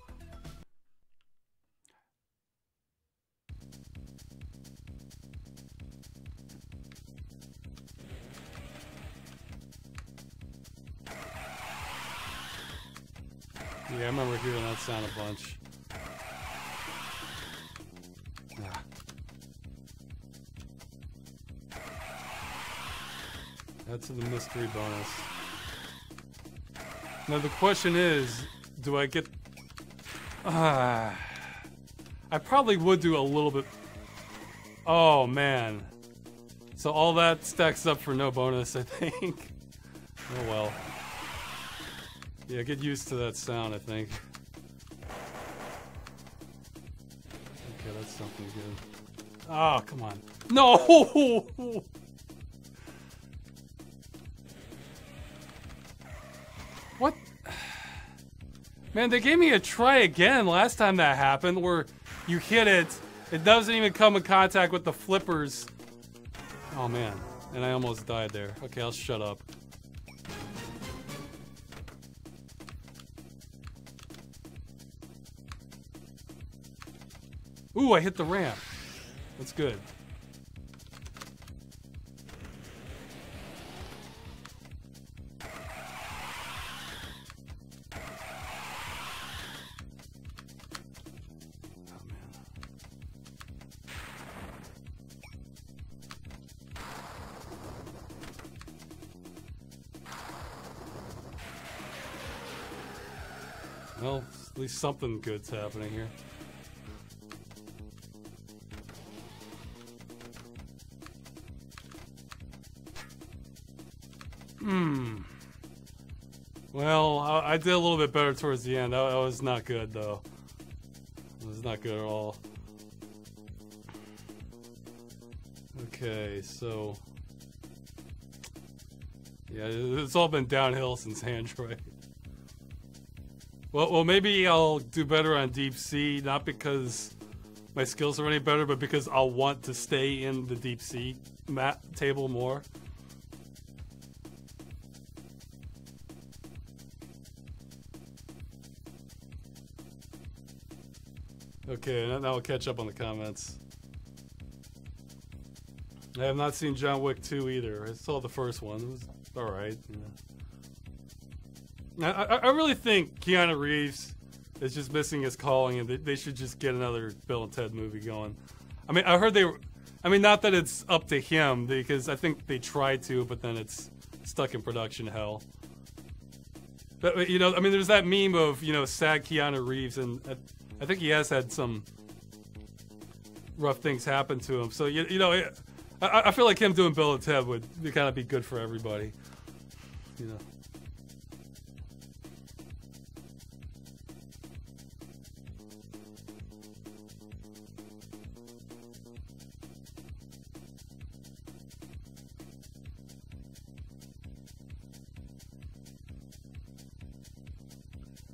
[SPEAKER 2] Yeah, I remember hearing that sound a bunch. That's the mystery bonus. Now the question is, do I get... I probably would do a little bit... Oh, man. So all that stacks up for no bonus, I think. Oh, well. Yeah, get used to that sound, I think. Okay, that's something good. Oh, come on. No! What? Man, they gave me a try again last time that happened, where you hit it, it doesn't even come in contact with the flippers. Oh man, and I almost died there. Okay, I'll shut up. Ooh, I hit the ramp. That's good. Well, at least something good's happening here. Well, I did a little bit better towards the end. That was not good, though. It was not good at all. Okay, so... yeah, it's all been downhill since Android. Well, maybe I'll do better on Deep Sea, not because my skills are any better, but because I'll want to stay in the Deep Sea table more. Okay, now I'll catch up on the comments. I have not seen John Wick 2 either. I saw the first one. It was alright. Yeah. I really think Keanu Reeves is just missing his calling, and they should just get another Bill and Ted movie going. I mean, I heard they were... I mean, not that it's up to him, because I think they tried to, but then it's stuck in production hell. But, you know, I mean, there's that meme of, you know, sad Keanu Reeves, and I think he has had some rough things happen to him. So, you know, I feel like him doing Bill and Ted would kind of be good for everybody. You know.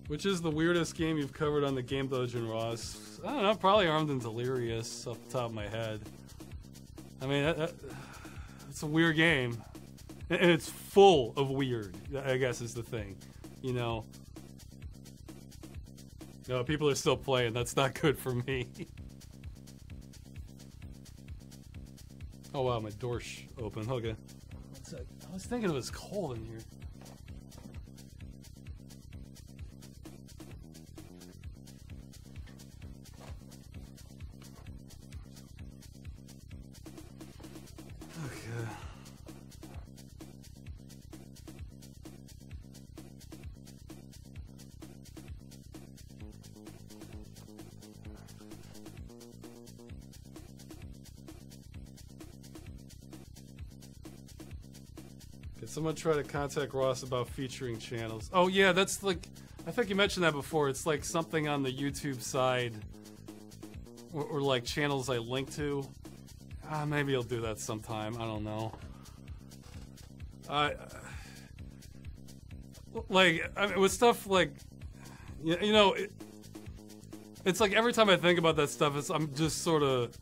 [SPEAKER 2] Which is the weirdest game you've covered on the Game Dojo, Ross? I don't know, probably Armed and Delirious off the top of my head. I mean, it's a weird game. And it's full of weird, I guess is the thing. You know? No, people are still playing. That's not good for me. Oh wow, my door's open. Okay. I was thinking it was cold in here. Someone try to contact Ross about featuring channels. Oh yeah, that's like, I think you mentioned that before. It's like something on the YouTube side, or like channels I link to. Maybe I'll do that sometime. I don't know. Like, I mean, with stuff like, you know, it's like every time I think about that stuff, I'm just sort of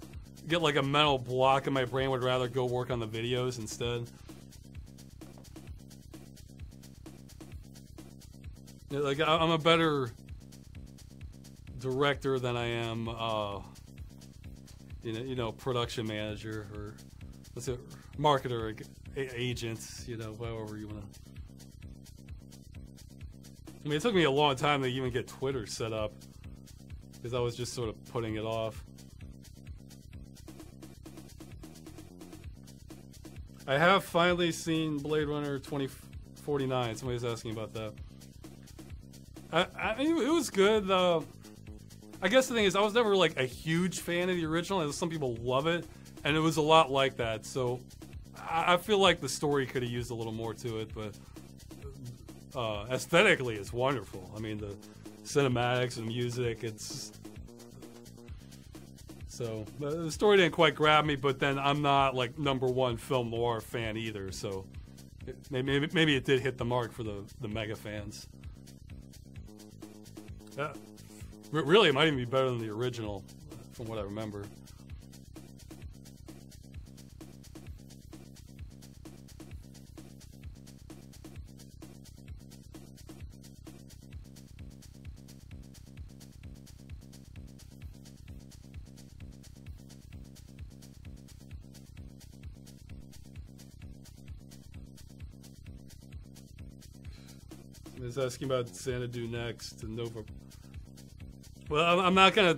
[SPEAKER 2] get like a mental block and my brain would rather go work on the videos instead. Like, I'm a better director than I am, you know, production manager, or what's it, marketer, agent, you know, however you want to. I mean, it took me a long time to even get Twitter set up, because I was just sort of putting it off. I have finally seen Blade Runner 2049. Somebody's asking about that. I mean, it was good. I guess the thing is, I was never like a huge fan of the original, and some people love it, and it was a lot like that. So I feel like the story could have used a little more to it, but aesthetically, it's wonderful. I mean, the cinematics and music, it's... So, the story didn't quite grab me, but then I'm not, like, #1 film noir fan either, so maybe it did hit the mark for the mega fans. Really, it might even be better than the original, from what I remember. Is asking about Xanadu next and Nova. Well, I'm not gonna.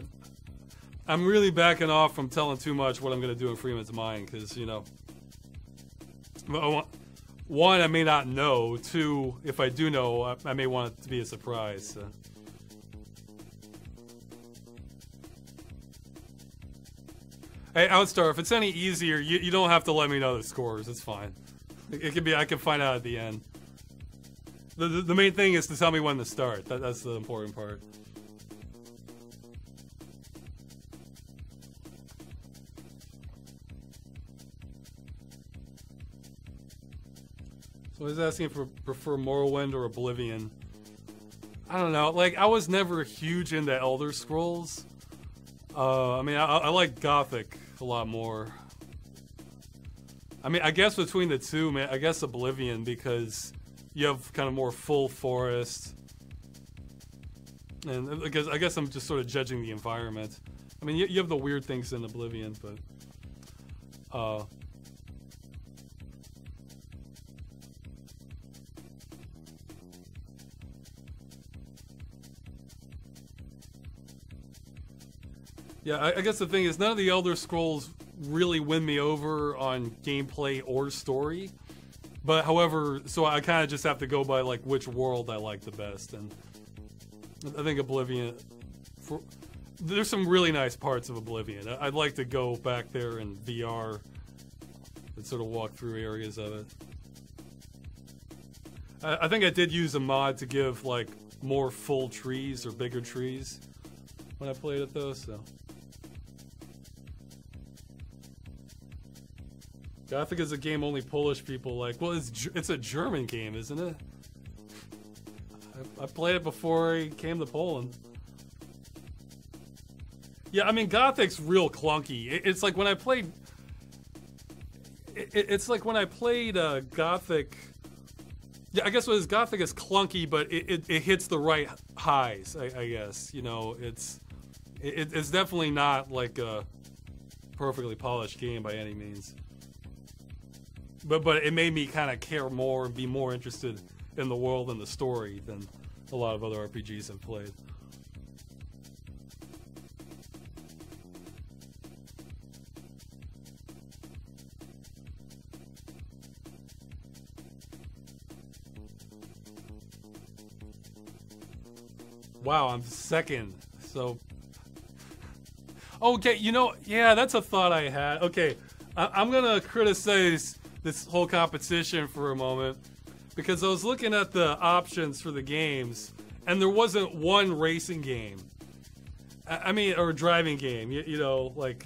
[SPEAKER 2] I'm really backing off from telling too much what I'm gonna do in Freeman's Mind, because, you know, one, I may not know. Two, if I do know, I may want it to be a surprise. So. Hey, Outstar, if it's any easier, you don't have to let me know the scores. It's fine. It could be. I can find out at the end. The main thing is to tell me when to start. That's the important part. So I was asking if I prefer Morrowind or Oblivion. I don't know. Like, I was never huge into Elder Scrolls. I mean, I like Gothic a lot more. I mean, I guess between the two, man, I guess Oblivion, because you have kind of more full forest, and because I guess I'm just sort of judging the environment. I mean, you have the weird things in Oblivion, but yeah, I guess the thing is, none of the Elder Scrolls really win me over on gameplay or story. But however, so I kind of just have to go by like which world I like the best, and I think Oblivion. There's some really nice parts of Oblivion. I'd like to go back there in VR and sort of walk through areas of it. I think I did use a mod to give like more full trees or bigger trees when I played it though, so. Gothic is a game only Polish people like. Well, it's a German game, isn't it? I played it before I came to Poland. Yeah, I mean, Gothic's real clunky. It's like when I played... It's like when I played Gothic... Yeah, I guess what is Gothic is clunky, but it hits the right highs, I guess. You know, it's definitely not like a perfectly polished game by any means. But it made me kind of care more and be more interested in the world and the story than a lot of other RPGs I've played. Wow, I'm second. So, okay, you know, yeah, that's a thought I had. Okay, I'm gonna criticize this whole competition for a moment, because I was looking at the options for the games, and there wasn't one racing game. I mean, or a driving game, you know, like,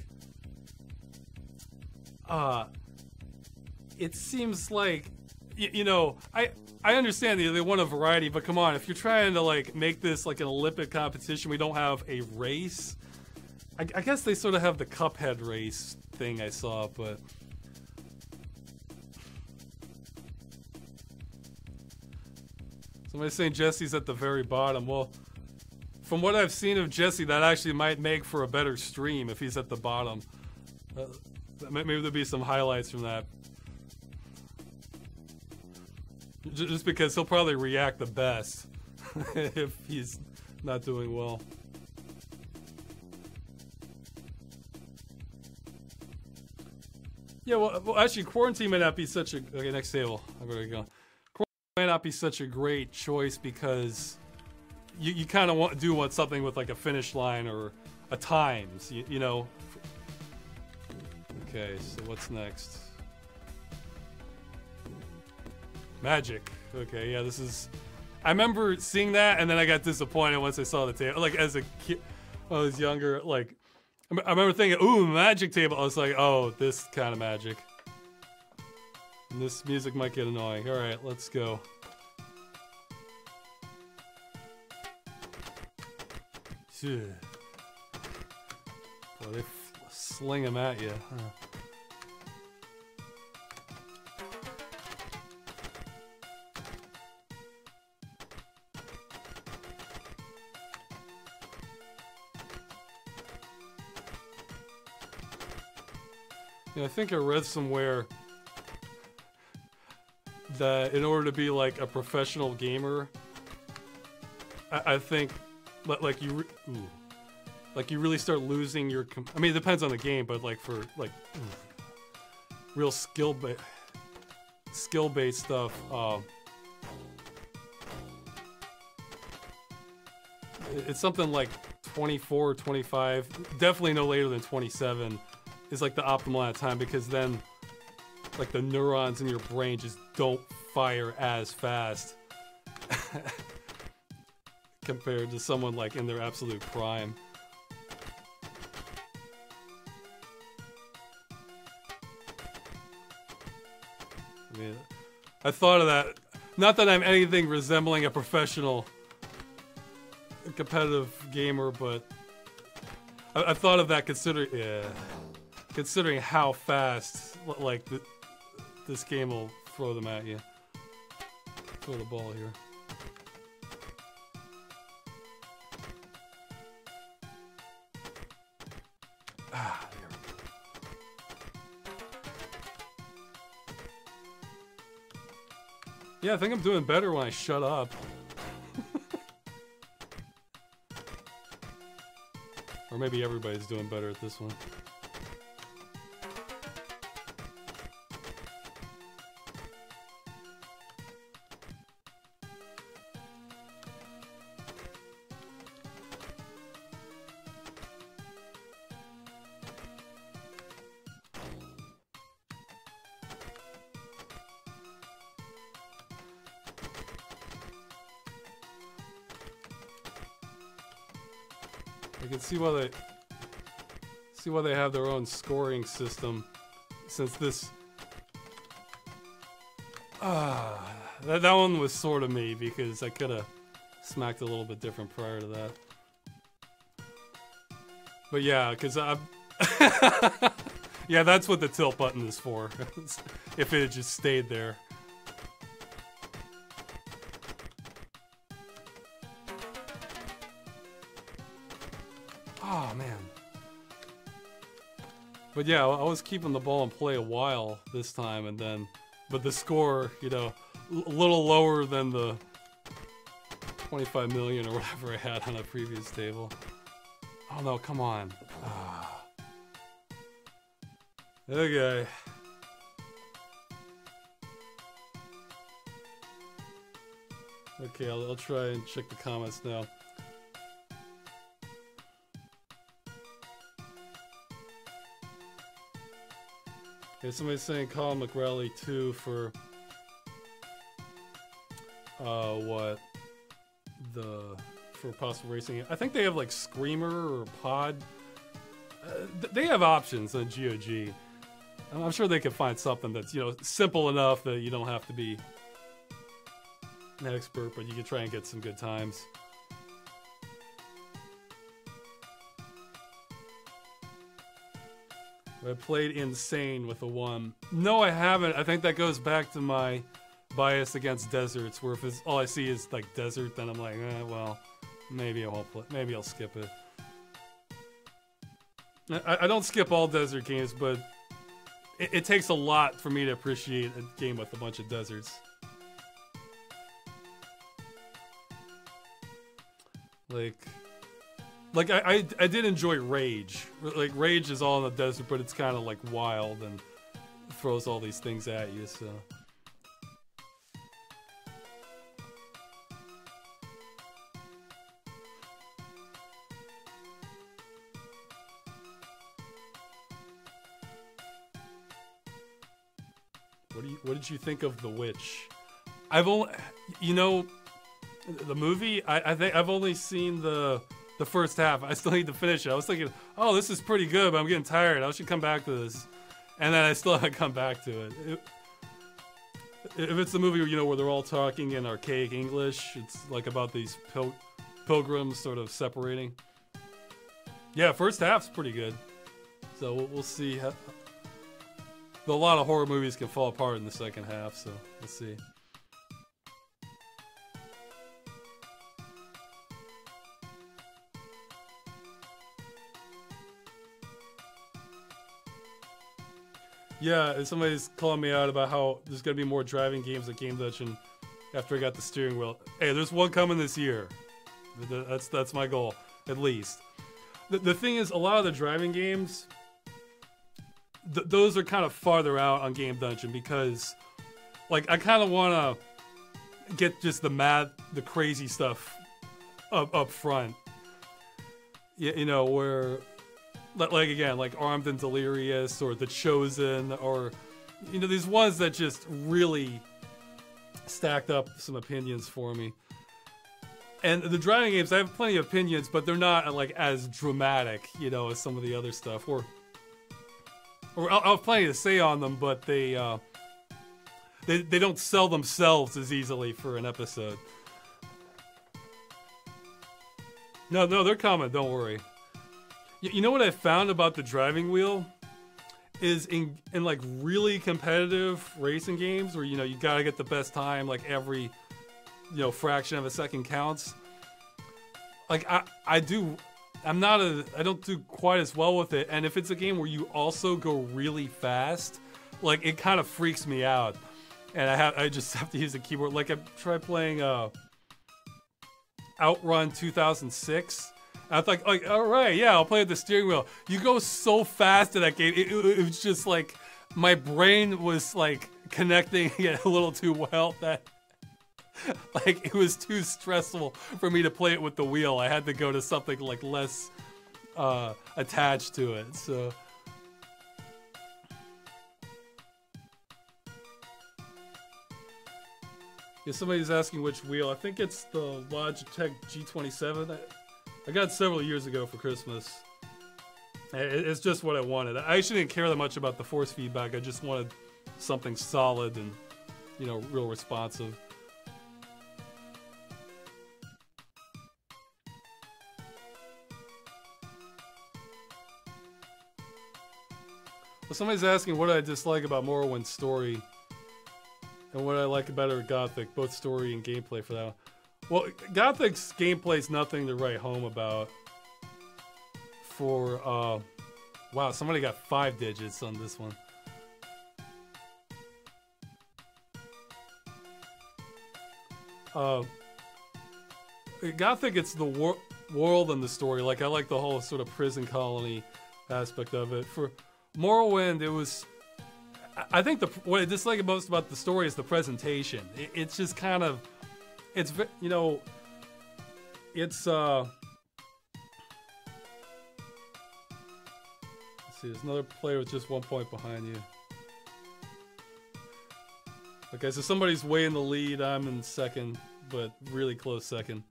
[SPEAKER 2] it seems like, you know, I understand they want a variety, but come on, if you're trying to, like, make this like an Olympic competition, we don't have a race, I guess they sort of have the Cuphead race thing I saw, but somebody's saying Jesse's at the very bottom. Well, from what I've seen of Jesse, that actually might make for a better stream if he's at the bottom. Maybe there'll be some highlights from that. Just because he'll probably react the best if he's not doing well. Yeah, well, actually, quarantine may not be such a... Okay, next table. I better go. Quarantine may not be such a great choice because you kind of want something with like a finish line or a times, you know. Okay, so what's next? Magic. Okay, yeah, this is... I remember seeing that, and then I got disappointed once I saw the table. Like, as a kid, when I was younger, like... I remember thinking, ooh, magic table. I was like, oh, this kind of magic. And this music might get annoying. All right, let's go. Boy, they sling them at you. Huh. Yeah, I think I read somewhere that in order to be like a professional gamer, I think, like you really start losing your. I mean, it depends on the game, but like for like real skill-based stuff, it's something like 24 or 25. Definitely no later than 27. Is like the optimal amount of time, because then like the neurons in your brain just don't fire as fast compared to someone like in their absolute prime. I mean, I thought of that. Not that I'm anything resembling a professional competitive gamer, but I thought of that considering how fast, like, this game will throw them at you. Throw the ball here. Ah, there we go. Yeah, I think I'm doing better when I shut up. Or maybe everybody's doing better at this one. I can see why they have their own scoring system, since this that one was sort of me, because I could have smacked a little bit different prior to that. But yeah, because yeah, that's what the tilt button is for. If it had just stayed there. Oh, man. But yeah, I was keeping the ball in play a while this time, and then... But the score, you know, a little lower than the 25 million or whatever I had on a previous table. Oh no, come on. Ah. Okay. Okay, I'll try and check the comments now. Okay, somebody's saying Colin McRae 2 for what? For possible racing. I think they have like Screamer or Pod. They have options on GOG. I'm sure they could find something that's, you know, simple enough that you don't have to be an expert, but you can try and get some good times. I played Insane with a 1. No, I haven't. I think that goes back to my bias against deserts, where if it's, all I see is like desert, then I'm like, well, maybe I won't play. Maybe I'll skip it. I don't skip all desert games, but it takes a lot for me to appreciate a game with a bunch of deserts. Like I did enjoy Rage. Like Rage is all in the desert, but it's kind of like wild and throws all these things at you. So. What did you think of The Witch? I've only, you know, the movie. I think I've only seen the first half. I still need to finish it. I was thinking, oh, this is pretty good, but I'm getting tired. I should come back to this, and then I still haven't come back to it. If it's the movie, you know, where they're all talking in archaic English, it's like about these pilgrims sort of separating. Yeah, first half's pretty good. So we'll see. A lot of horror movies can fall apart in the second half, so we'll see. Yeah, somebody's calling me out about how there's going to be more driving games at Game Dungeon after I got the steering wheel. Hey, there's one coming this year. That's my goal, at least. The thing is, a lot of the driving games, those are kind of farther out on Game Dungeon because, like, I kind of want to get just the crazy stuff up front. You know, where... Like again, like Armed and Delirious or The Chosen, or you know, these ones that just really stacked up some opinions for me. And the driving games, I have plenty of opinions, but they're not like as dramatic, you know, as some of the other stuff. Or I'll have plenty to say on them, but they don't sell themselves as easily for an episode. No, they're coming. Don't worry. You know what I found about the driving wheel is in like really competitive racing games where, you know, you gotta get the best time, like every, you know, fraction of a second counts. Like I don't do quite as well with it. And if it's a game where you also go really fast, like it kind of freaks me out. And I just have to use the keyboard. Like I tried playing Outrun 2006. I thought, like, all right, yeah, I'll play with the steering wheel. You go so fast in that game. It was just like my brain was like connecting it a little too well. That like it was too stressful for me to play it with the wheel. I had to go to something like less attached to it. So. Yeah, somebody's asking which wheel. I think it's the Logitech G27. I got several years ago for Christmas. It's just what I wanted. I actually didn't care that much about the force feedback. I just wanted something solid and, you know, real responsive. Well, somebody's asking what I dislike about Morrowind's story and what I like about it with Gothic, both story and gameplay for that one. Well, Gothic's gameplay is nothing to write home about. For, wow, somebody got 5 digits on this one. Gothic, it's the world and the story. Like, I like the whole sort of prison colony aspect of it. For Morrowind, it was... I think what I dislike most about the story is the presentation. It's just kind of... It's, you know, it's, let's see, there's another player with just 1 point behind you. Okay, so somebody's way in the lead. I'm in second, but really close second.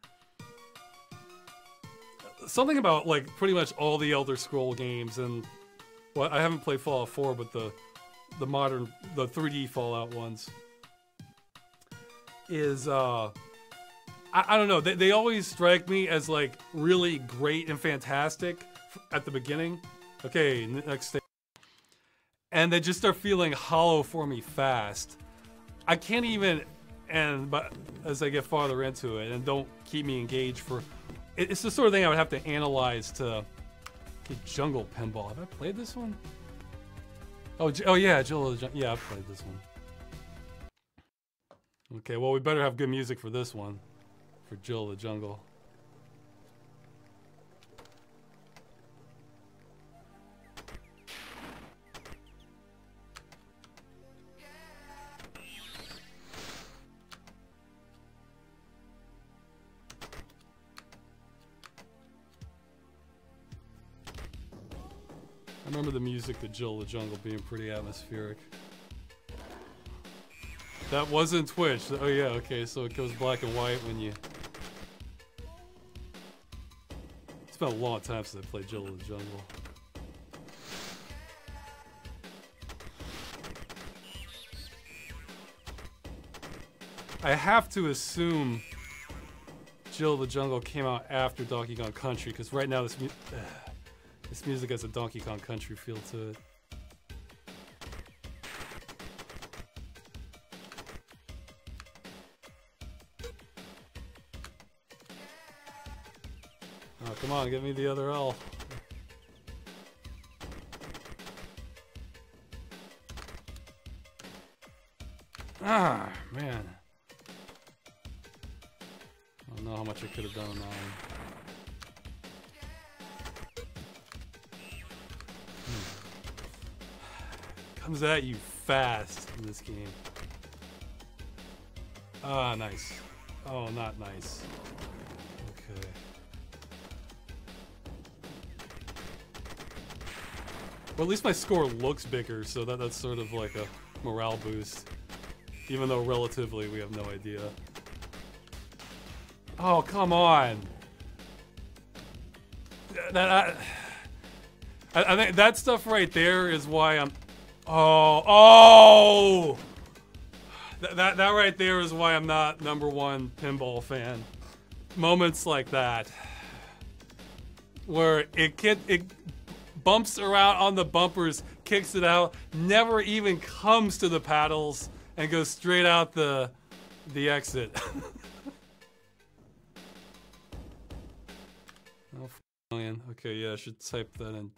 [SPEAKER 2] Something about, like, pretty much all the Elder Scroll games, and, well, I haven't played Fallout 4, but the modern, the 3D Fallout ones, is, I don't know. They always strike me as like really great and fantastic at the beginning. Okay, next stage. and they just start feeling hollow for me fast. I can't even, but as I get farther into it, and don't keep me engaged for, it's the sort of thing I would have to analyze to. Okay, Jungle Pinball. Have I played this one? Oh yeah, Jill. Yeah, I've played this one. Okay, well we better have good music for this one, for Jill the Jungle. I remember the music to Jill the Jungle being pretty atmospheric. That wasn't Twitch. Oh yeah, okay, so it goes black and white when you... It's been a long time since I played Jill the Jungle. I have to assume Jill the Jungle came out after Donkey Kong Country, because right now this music has a Donkey Kong Country feel to it. Oh, come on, give me the other L. Ah, man. I don't know how much I could have done on that one. Comes at you fast in this game. Ah, nice. Oh, not nice. Okay. Well, at least my score looks bigger, so that's sort of like a morale boost. Even though relatively we have no idea. Oh, come on. I think that stuff right there is why I'm... Oh! That right there is why I'm not #1 pinball fan. Moments like that. Where it bumps around on the bumpers, kicks it out, never even comes to the paddles, and goes straight out the exit. Oh, million. Okay, yeah, I should type that in.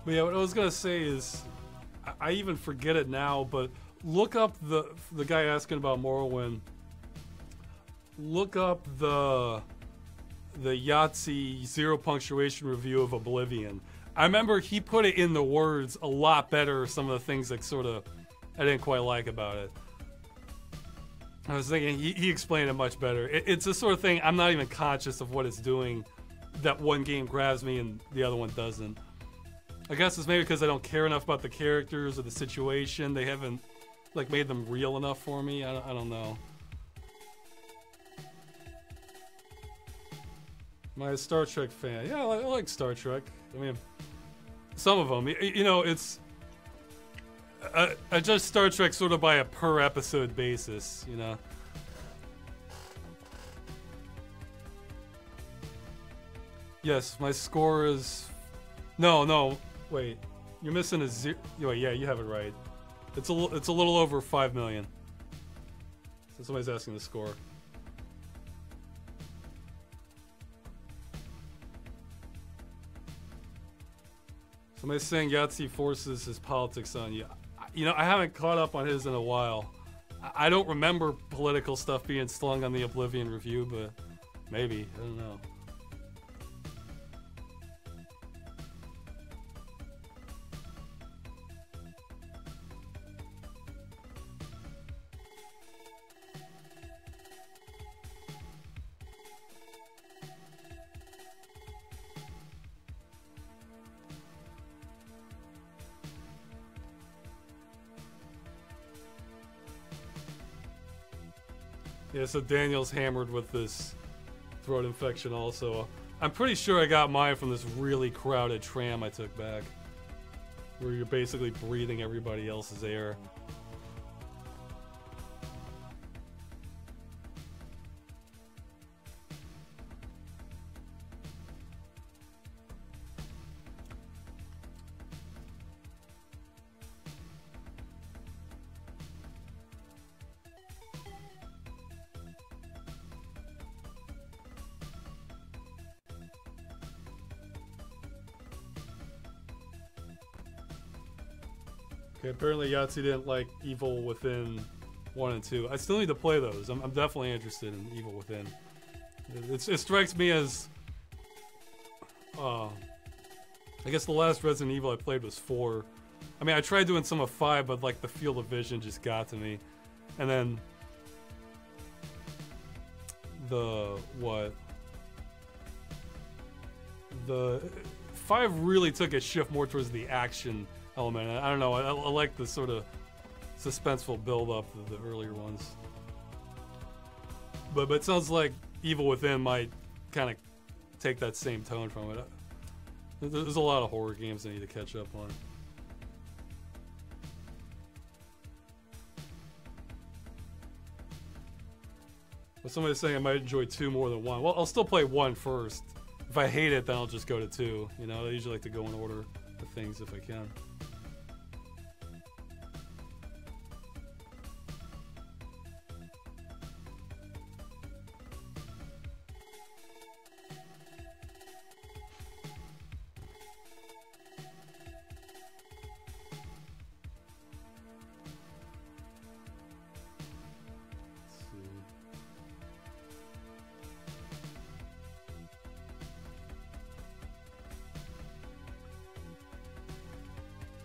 [SPEAKER 2] But yeah, what I was gonna say is, I even forget it now, but look up the guy asking about Morrowind. Look up the Yahtzee 0 punctuation review of Oblivion. I remember he put it in the words a lot better. Some of the things that sort of I didn't quite like about it. I was thinking he explained it much better. It's the sort of thing I'm not even conscious of what it's doing. That one game grabs me and the other one doesn't. I guess it's maybe because I don't care enough about the characters or the situation. They haven't like made them real enough for me. I don't know. Am I a Star Trek fan? Yeah, I like Star Trek. I mean, some of them. You know, it's I judge Star Trek sort of by a per episode basis. You know. Yes, my score is. No. Wait, you're missing a 0. Wait, yeah, you have it right. It's a little over 5 million. So somebody's asking the score. Somebody's saying Yahtzee forces his politics on you. You know, I haven't caught up on his in a while. I don't remember political stuff being slung on the Oblivion review, but maybe. I don't know. Yeah, so Daniel's hammered with this throat infection also. I'm pretty sure I got mine from this really crowded tram I took back, where you're basically breathing everybody else's air. Okay, apparently Yahtzee didn't like Evil Within 1 and 2. I still need to play those. I'm definitely interested in Evil Within. It strikes me as... I guess the last Resident Evil I played was 4. I mean, I tried doing some of 5, but like the field of vision just got to me. And then... The 5 really took a shift more towards the action element. I don't know. I like the sort of suspenseful build-up of the earlier ones. But it sounds like Evil Within might kind of take that same tone from it. There's a lot of horror games I need to catch up on. But somebody's saying I might enjoy 2 more than 1. Well, I'll still play 1 first. If I hate it, then I'll just go to 2. You know, I usually like to go in order of things if I can.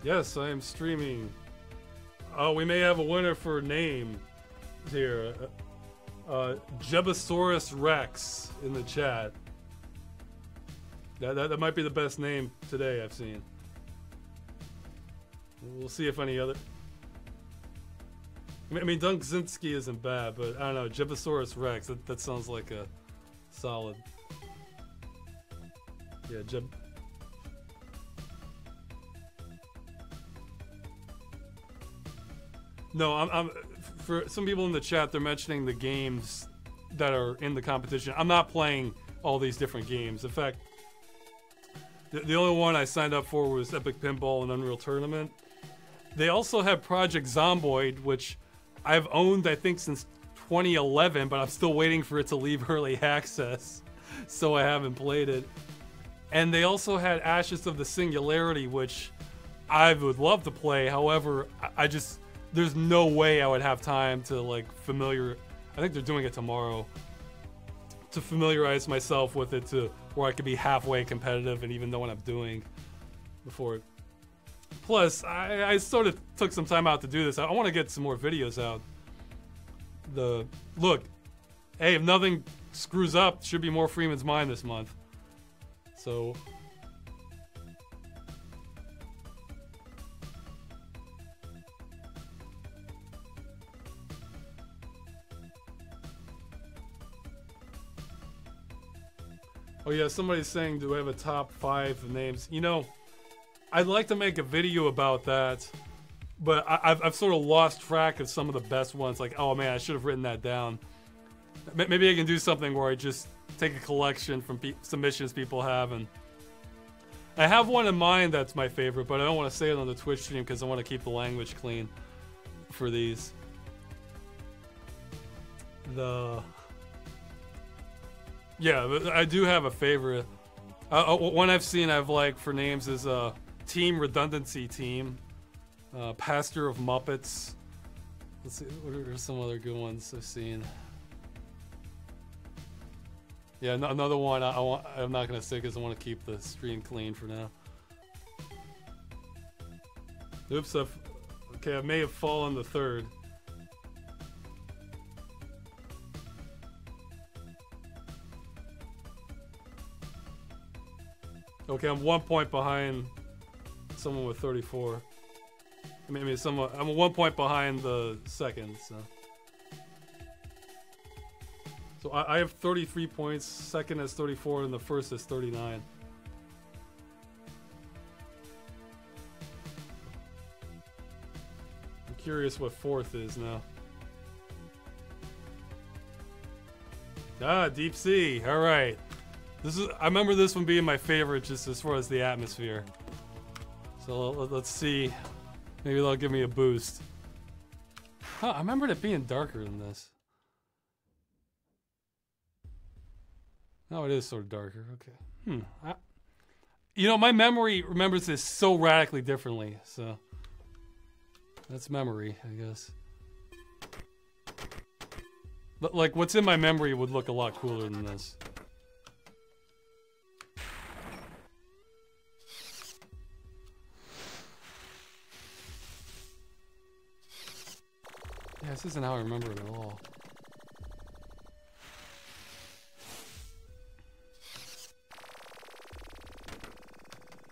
[SPEAKER 2] Yes, I am streaming. Oh, we may have a winner for name here. Jebasaurus Rex in the chat. That might be the best name today I've seen. We'll see if any other... I mean, Dunkzinski isn't bad, but I don't know. Jebasaurus Rex, that sounds like a solid... Yeah, No, I'm for some people in the chat, they're mentioning the games that are in the competition. I'm not playing all these different games. In fact, the only one I signed up for was Epic Pinball and Unreal Tournament. They also have Project Zomboid, which I've owned, I think, since 2011, but I'm still waiting for it to leave early access, so I haven't played it. And they also had Ashes of the Singularity, which I would love to play. However, I just... There's no way I would have time to like I think they're doing it tomorrow, to familiarize myself with it to where I could be halfway competitive and even know what I'm doing before it. Plus, I sort of took some time out to do this. I want to get some more videos out. Look, hey, if nothing screws up, should be more Freeman's Mind this month. So... Oh yeah, somebody's saying, do I have a top 5 names? You know, I'd like to make a video about that, but I've sort of lost track of some of the best ones. Like, oh man, I should have written that down. Maybe I can do something where I just take a collection from submissions people have, and I have one in mind that's my favorite, but I don't want to say it on the Twitch stream because I want to keep the language clean for these. Yeah, I do have a favorite. One I've seen I've liked for names is Team Redundancy Team, Pastor of Muppets. Let's see, what are some other good ones I've seen? Yeah, another one I'm not gonna say because I want to keep the stream clean for now. Oops, okay, I may have fallen the third. Okay, I'm 1 point behind someone with 34. I mean, I'm 1 point behind the second, so So I have 33 points, second has 34, and the first has 39. I'm curious what fourth is now. Ah, Deep Sea. All right. I remember this one being my favorite just as far as the atmosphere. So let's see. Maybe that'll give me a boost. Huh, I remembered it being darker than this. Oh, it is sort of darker. Okay. You know, my memory remembers this so radically differently. So that's memory, I guess. But like, what's in my memory would look a lot cooler than this. Yeah, this isn't how I remember it at all.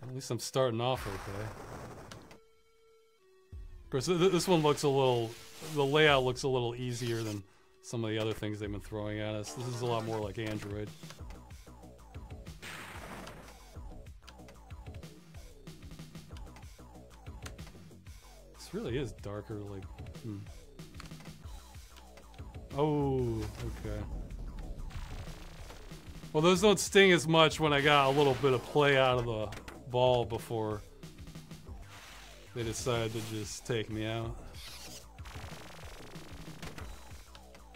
[SPEAKER 2] At least I'm starting off okay. Of course, this one looks a little... The layout looks a little easier than some of the other things they've been throwing at us. This is a lot more like Android. This really is darker, like... Oh, okay. Well, those don't sting as much when I got a little bit of play out of the ball before they decided to just take me out.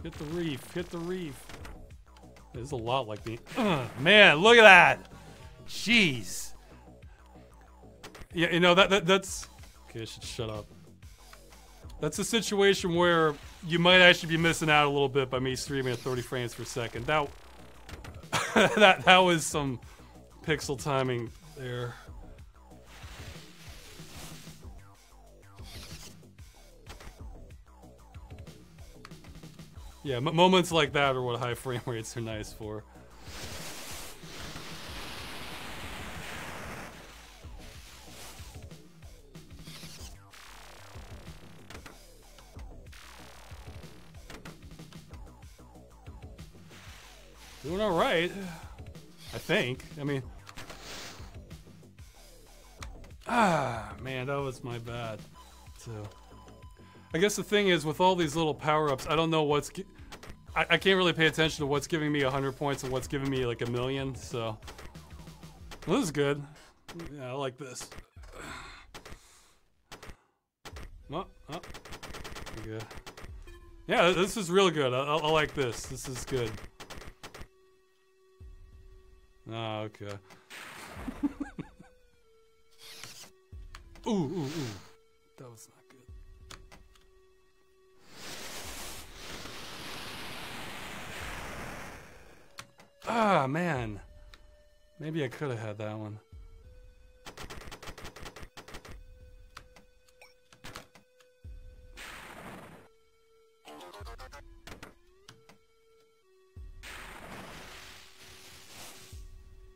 [SPEAKER 2] Hit the reef, hit the reef. There's a lot like me. Man, look at that! Jeez. Yeah, you know, that's... Okay, I should shut up. That's a situation where you might actually be missing out a little bit by me streaming at 30 frames per second. That that was some pixel timing there. Yeah, moments like that are what high frame rates are nice for. Doing all right, I think. I mean, man, that was my bad. So, I guess the thing is, with all these little power-ups, I don't know what's... I can't really pay attention to what's giving me 100 points and what's giving me like 1,000,000, so... Well, this is good. Yeah, I like this. Good. Yeah, this is real good. I like this. This is good. Oh, okay. Ooh. That was not good. Ah, man. Maybe I could have had that one.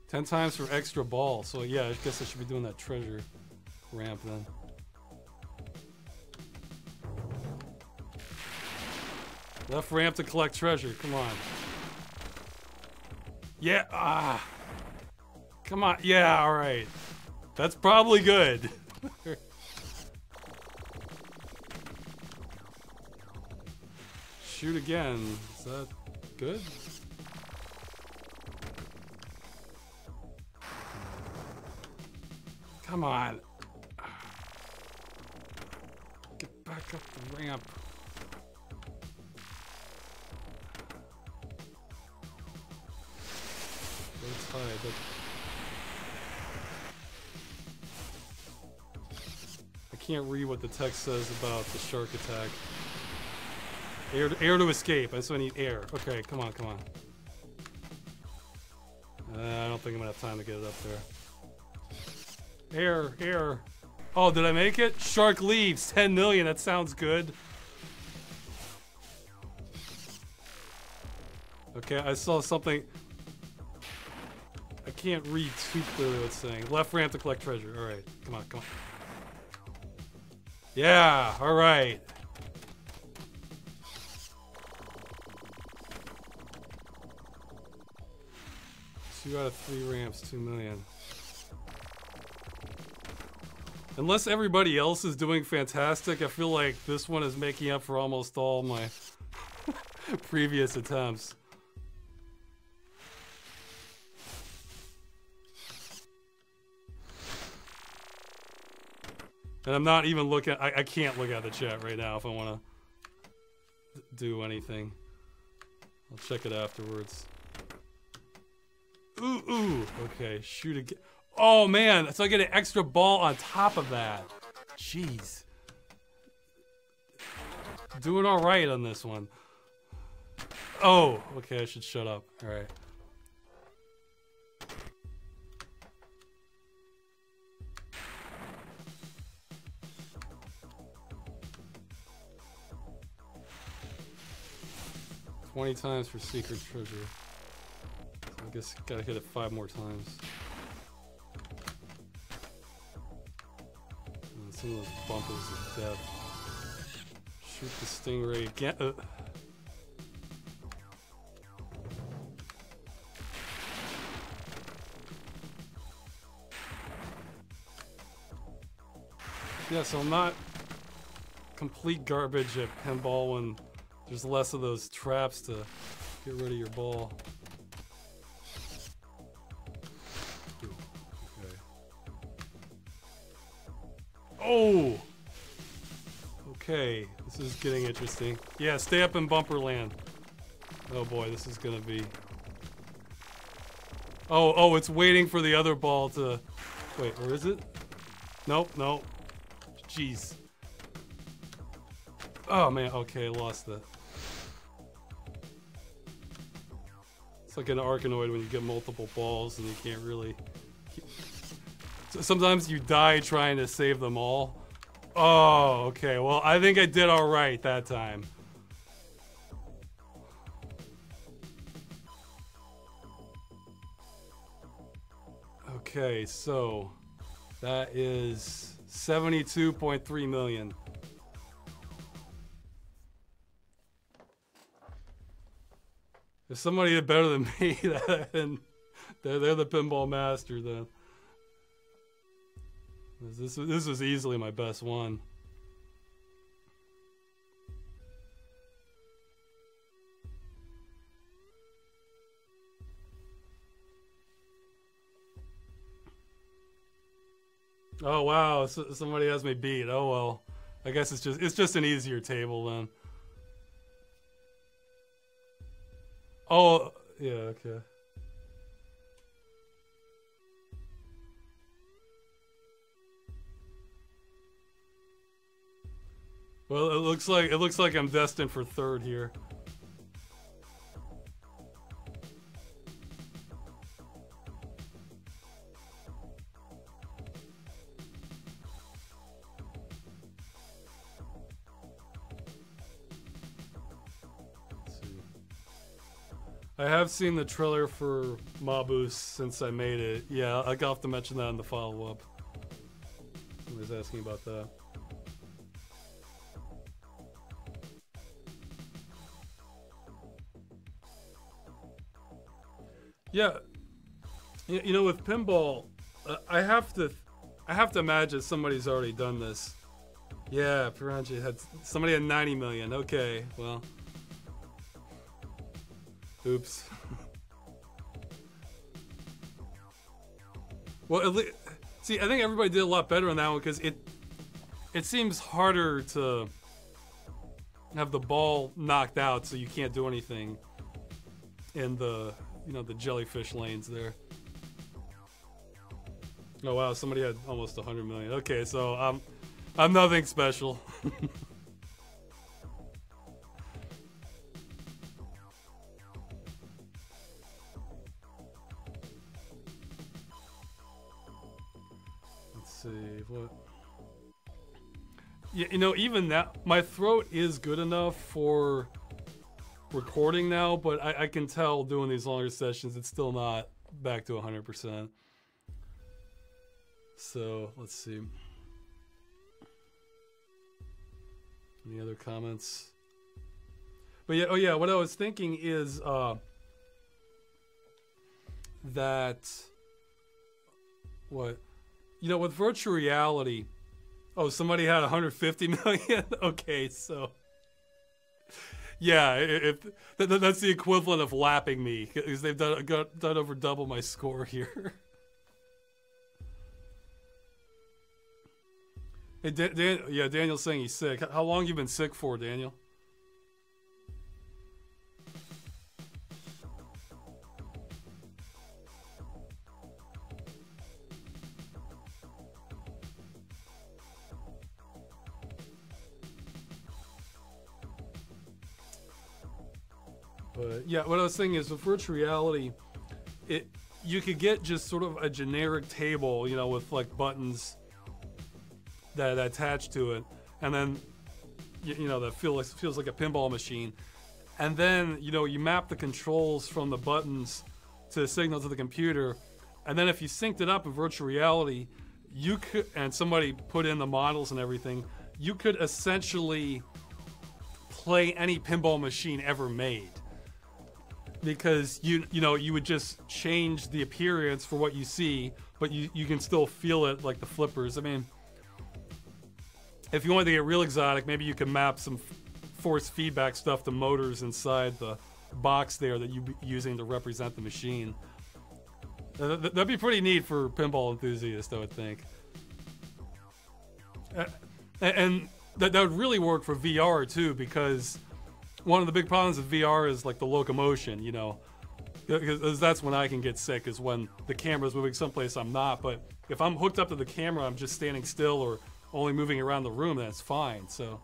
[SPEAKER 2] Ten times for extra ball. So yeah, I guess I should be doing that treasure ramp then. Left ramp to collect treasure. Come on. Yeah. Come on. Yeah. All right. That's probably good. Shoot again. Is that good? Come on. Get back up the ramp. It's high, but I can't read what the text says about the shark attack. Air to escape. I just need air. Okay, come on. I don't think I'm gonna have time to get it up there. Air. Oh, did I make it? Shark leaves. 10 million. That sounds good. Okay, I saw something. I can't read too clearly what it's saying. Left ramp to collect treasure. All right. Come on. Yeah. All right. 2 out of 3 ramps, 2 million. Unless everybody else is doing fantastic, I feel like this one is making up for almost all my previous attempts. And I'm not even looking, I can't look at the chat right now if I want to do anything. I'll check it afterwards. Ooh, ooh. Okay, shoot again. Oh man, so I get an extra ball on top of that. Jeez. Doing all right on this one. Oh, okay, I should shut up. All right. $20 times for secret treasure. So I guess gotta hit it 5 more times. And some of those bumpers are dead. Shoot the stingray again. Yeah, so I'm not complete garbage at pinball when there's less of those traps to get rid of your ball. Ooh, okay. Oh! Okay, this is getting interesting. Yeah, stay up in bumper land. Oh boy, this is gonna be... Oh, it's waiting for the other ball to... Wait, where is it? Nope, nope. Jeez. Oh man, okay, lost that. It's like an Arkanoid when you get multiple balls and you can't really... So sometimes you die trying to save them all. Oh, okay, well I think I did alright that time. Okay, so that is 72.3 million. If somebody did better than me, then they're the pinball master then. This was easily my best one. Oh wow, somebody has me beat. Oh well. I guess it's just an easier table then. Oh, yeah, okay. Well, it looks like I'm destined for third here. I have seen the trailer for Mabus since I made it. Yeah, I'll have to mention that in the follow-up. Somebody's asking about that. Yeah, you know, with pinball, I have to imagine somebody's already done this. Yeah, Piranha had somebody had 90 million. Okay, well. Oops. Well, see, I think everybody did a lot better on that one because it seems harder to have the ball knocked out so you can't do anything in the, you know, the jellyfish lanes there. Oh wow, somebody had almost 100 million. Okay, so I'm nothing special. See what? Yeah, you know, even that, my throat is good enough for recording now, but I can tell doing these longer sessions, it's still not back to 100%. So let's see. Any other comments? But yeah, oh yeah, what I was thinking is that what, you know, with virtual reality. Oh, somebody had 150 million. Okay, so yeah, if that's the equivalent of lapping me, because they've done over double my score here. Hey, yeah, Daniel's saying he's sick. How long you been sick for, Daniel? But yeah, what I was saying is with virtual reality, you could get just sort of a generic table, you know, with like buttons that attach to it, and then you know that feels like a pinball machine, and then you know you map the controls from the buttons to signal to the computer, and then if you synced it up in virtual reality, you could, and somebody put in the models and everything, you could essentially play any pinball machine ever made. Because you know you would just change the appearance for what you see, but you can still feel it like the flippers. I mean, if you wanted to get real exotic, maybe you can map some force feedback stuff to motors inside the box there that you'd be using to represent the machine. That'd be pretty neat for pinball enthusiasts, I would think. And that would really work for VR too, because one of the big problems with VR is like the locomotion, you know, because that's when I can get sick, is when the camera's moving someplace I'm not. But if I'm hooked up to the camera, I'm just standing still or only moving around the room, that's fine. So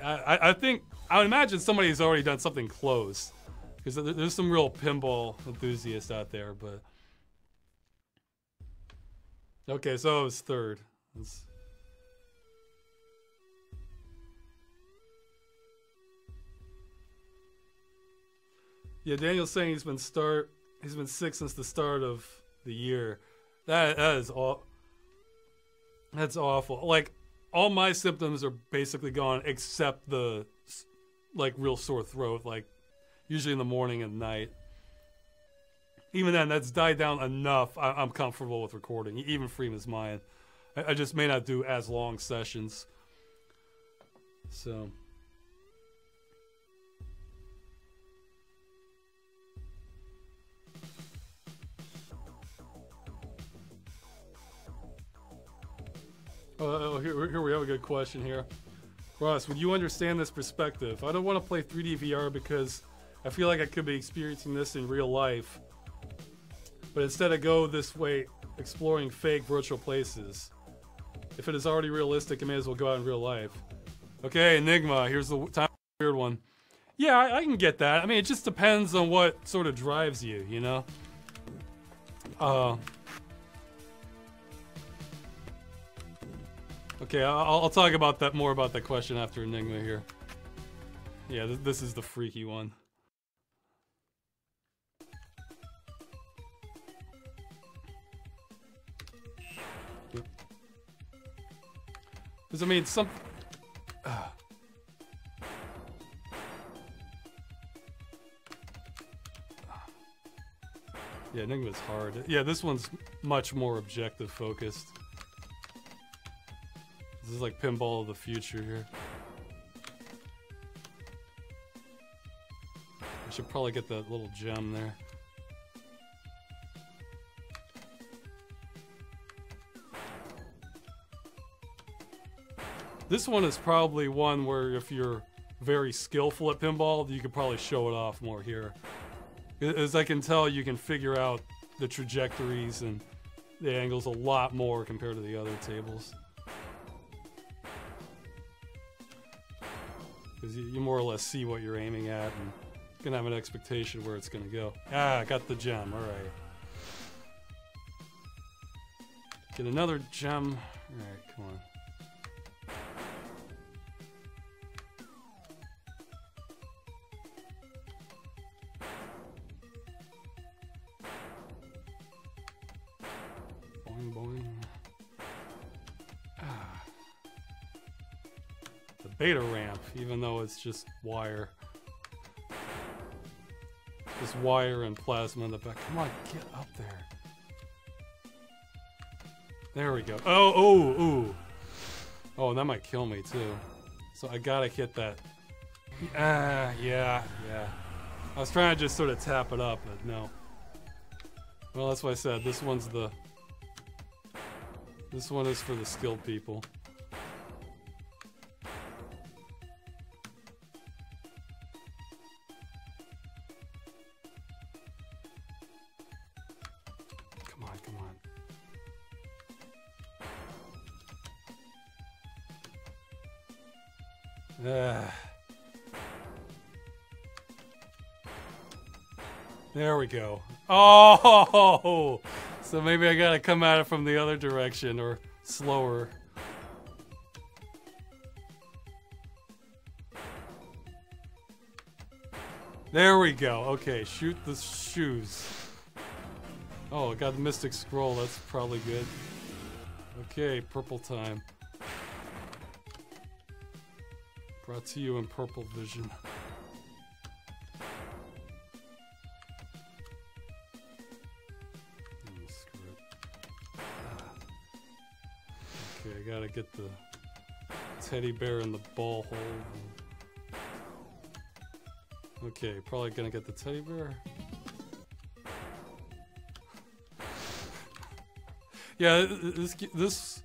[SPEAKER 2] I think, I would imagine somebody's already done something close, because there's some real pinball enthusiasts out there. But okay, so it was third. Yeah, Daniel's saying he's been sick since the start of the year. That is all. That's awful. Like, all my symptoms are basically gone except the like real sore throat, like usually in the morning and night. Even then, that's died down enough. I'm comfortable with recording, even Freeman's Mind. I just may not do as long sessions. So. Here we have a good question here. Ross, would you understand this perspective? I don't want to play 3D VR because I feel like I could be experiencing this in real life. But instead I go this way, exploring fake virtual places. If it is already realistic, I may as well go out in real life. Okay, Enigma, here's the time weird one. Yeah, I can get that. I mean, it just depends on what sort of drives you, you know? Okay, I'll talk about that more about that question after Enigma here. Yeah, this is the freaky one. Because I mean, yeah, Enigma's hard. Yeah, this one's much more objective focused. This is like pinball of the future here. I should probably get that little gem there. This one is probably one where if you're very skillful at pinball, you could probably show it off more here. As I can tell, you can figure out the trajectories and the angles a lot more compared to the other tables. Because you more or less see what you're aiming at and can have an expectation where it's going to go. Ah, I got the gem. All right. Get another gem. All right, come on. Boing, boing. Ah. Beta ramp, even though it's just wire. Just wire and plasma in the back. Come on, get up there. There we go. Oh, and that might kill me too. So I gotta hit that. Yeah. I was trying to just sort of tap it up, but no. Well, that's why I said this one is for the skilled people. Come on. There we go. Oh! So maybe I gotta come at it from the other direction, or slower. There we go. Okay, shoot the shoes. Oh, I got the Mystic Scroll. That's probably good. Okay, purple time. Brought to you in purple vision. Okay, I gotta get the teddy bear in the ball hole. Okay, probably gonna get the teddy bear. Yeah, this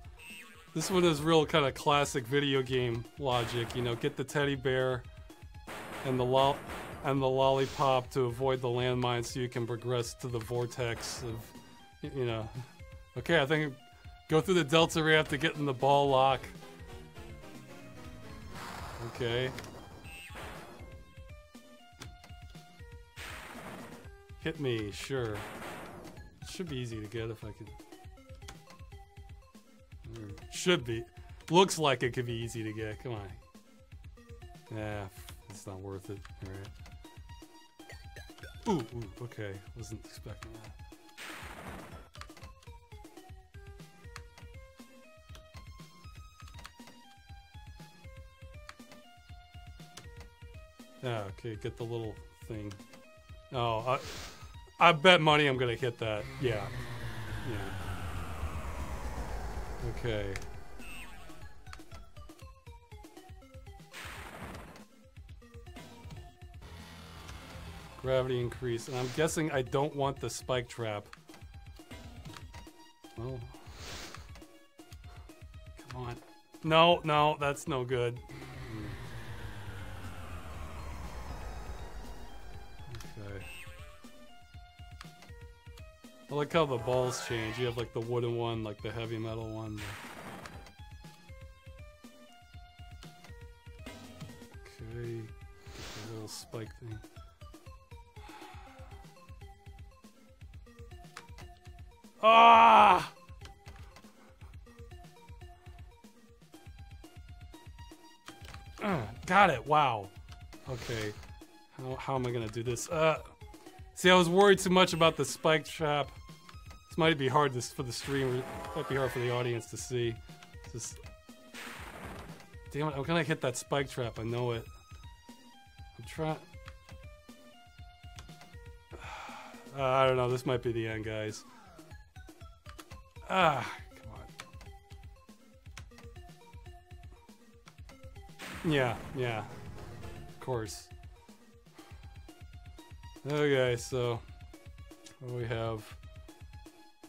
[SPEAKER 2] one is real kind of classic video game logic. You know, get the teddy bear and the lollipop to avoid the landmine, so you can progress to the vortex of, you know. Okay, I think go through the delta ramp to get in the ball lock. Okay. Hit me, sure. It should be easy to get if I could. Should be. Looks like it could be easy to get. Come on. Yeah, it's not worth it. Alright. Ooh, okay. Wasn't expecting that. Yeah, okay, get the little thing. Oh, I bet money I'm gonna hit that. Yeah. Okay. Gravity increase, and I'm guessing I don't want the spike trap. Oh. Come on. No, that's no good. Okay. I like how the balls change. You have like the wooden one, like the heavy metal one. Okay. Get the little spike thing. Ah! Got it. Wow. Okay. How am I gonna do this? See, I was worried too much about the spike trap. This might be hard for the streamer. It might be hard for the audience to see. Just damn it! I'm gonna hit that spike trap. I know it. I'm trying. I don't know. This might be the end, guys. Come on. Yeah. Of course. Okay, so what do we have?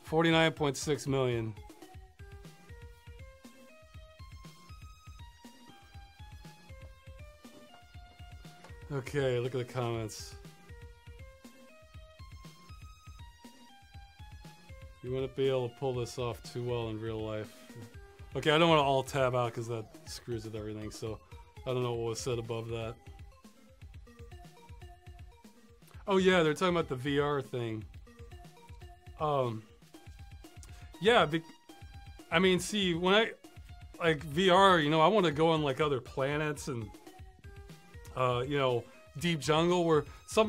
[SPEAKER 2] 49.6 million. Okay, look at the comments. You wouldn't be able to pull this off too well in real life. Okay, I don't want to alt tab out because that screws with everything, so I don't know what was said above that. Oh yeah, they're talking about the VR thing. Yeah, I mean, see, when I like VR, you know, I want to go on like other planets and you know, deep jungle where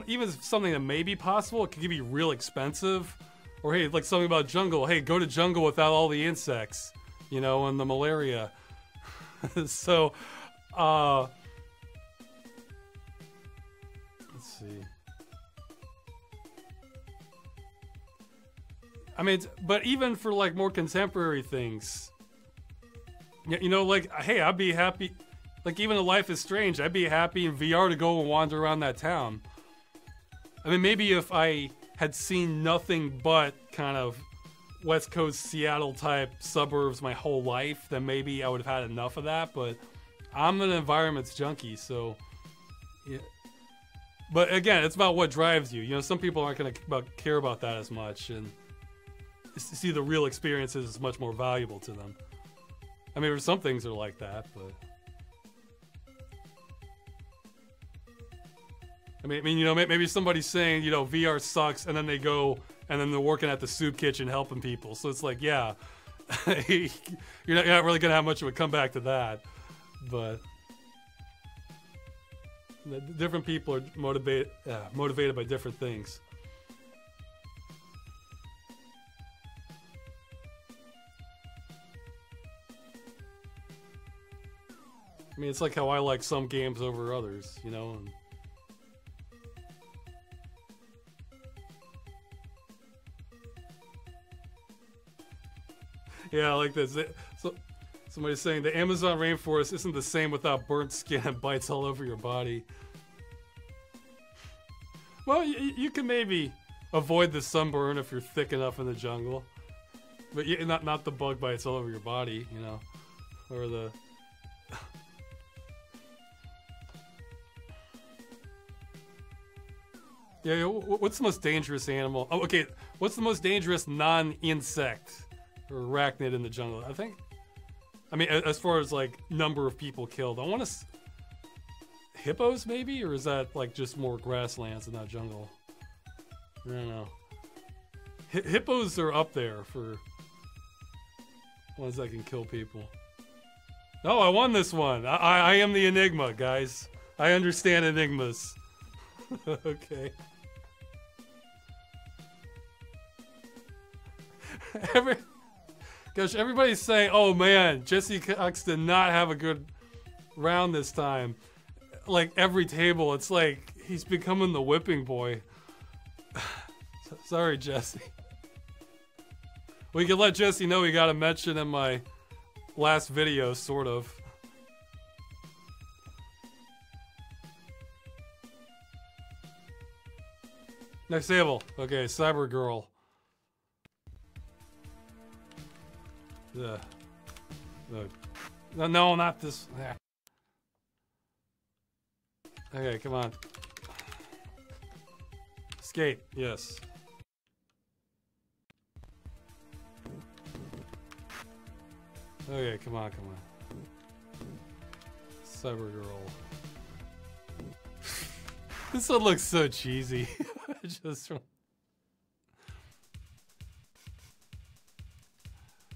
[SPEAKER 2] even something that may be possible, it could be real expensive. Or hey, like something about jungle. Hey, go to jungle without all the insects, you know, and the malaria. So, let's see. I mean, but even for like more contemporary things, you know, like, hey, I'd be happy, like even in Life is Strange, I'd be happy in VR to go and wander around that town. I mean, maybe if I had seen nothing but kind of West Coast Seattle type suburbs my whole life, then maybe I would have had enough of that, but I'm an environments junkie, so yeah. But again, it's about what drives you. You know, some people aren't going to care about that as much, and see the real experiences is much more valuable to them. I mean, some things are like that, but I mean, you know, maybe somebody's saying, you know, VR sucks, and then they go and then they're working at the soup kitchen helping people. So it's like, yeah, you're not really gonna have much of a comeback to that, but different people are motivated by different things. I mean, it's like how I like some games over others, you know. And yeah, I like this. So, somebody's saying the Amazon rainforest isn't the same without burnt skin and bites all over your body. Well, you can maybe avoid the sunburn if you're thick enough in the jungle, but not the bug bites all over your body, you know, or the. Yeah, what's the most dangerous animal? Oh, okay. What's the most dangerous non-insect or arachnid in the jungle? I mean, as far as like number of people killed, I want to. Hippos, maybe, or is that like just more grasslands and not jungle? I don't know. Hippos are up there for ones that can kill people. Oh, I won this one. I am the enigma, guys. I understand enigmas. Okay. Gosh, everybody's saying, oh man, Jesse Cox did not have a good round this time. Like every table, it's like he's becoming the whipping boy. Sorry, Jesse. We can let Jesse know he got a mention in my last video, sort of. Next table. Okay, Cyber Girl. No, not this. Okay, come on. Skate, yes. Okay, come on. Cyber Girl. This one looks so cheesy. Just from...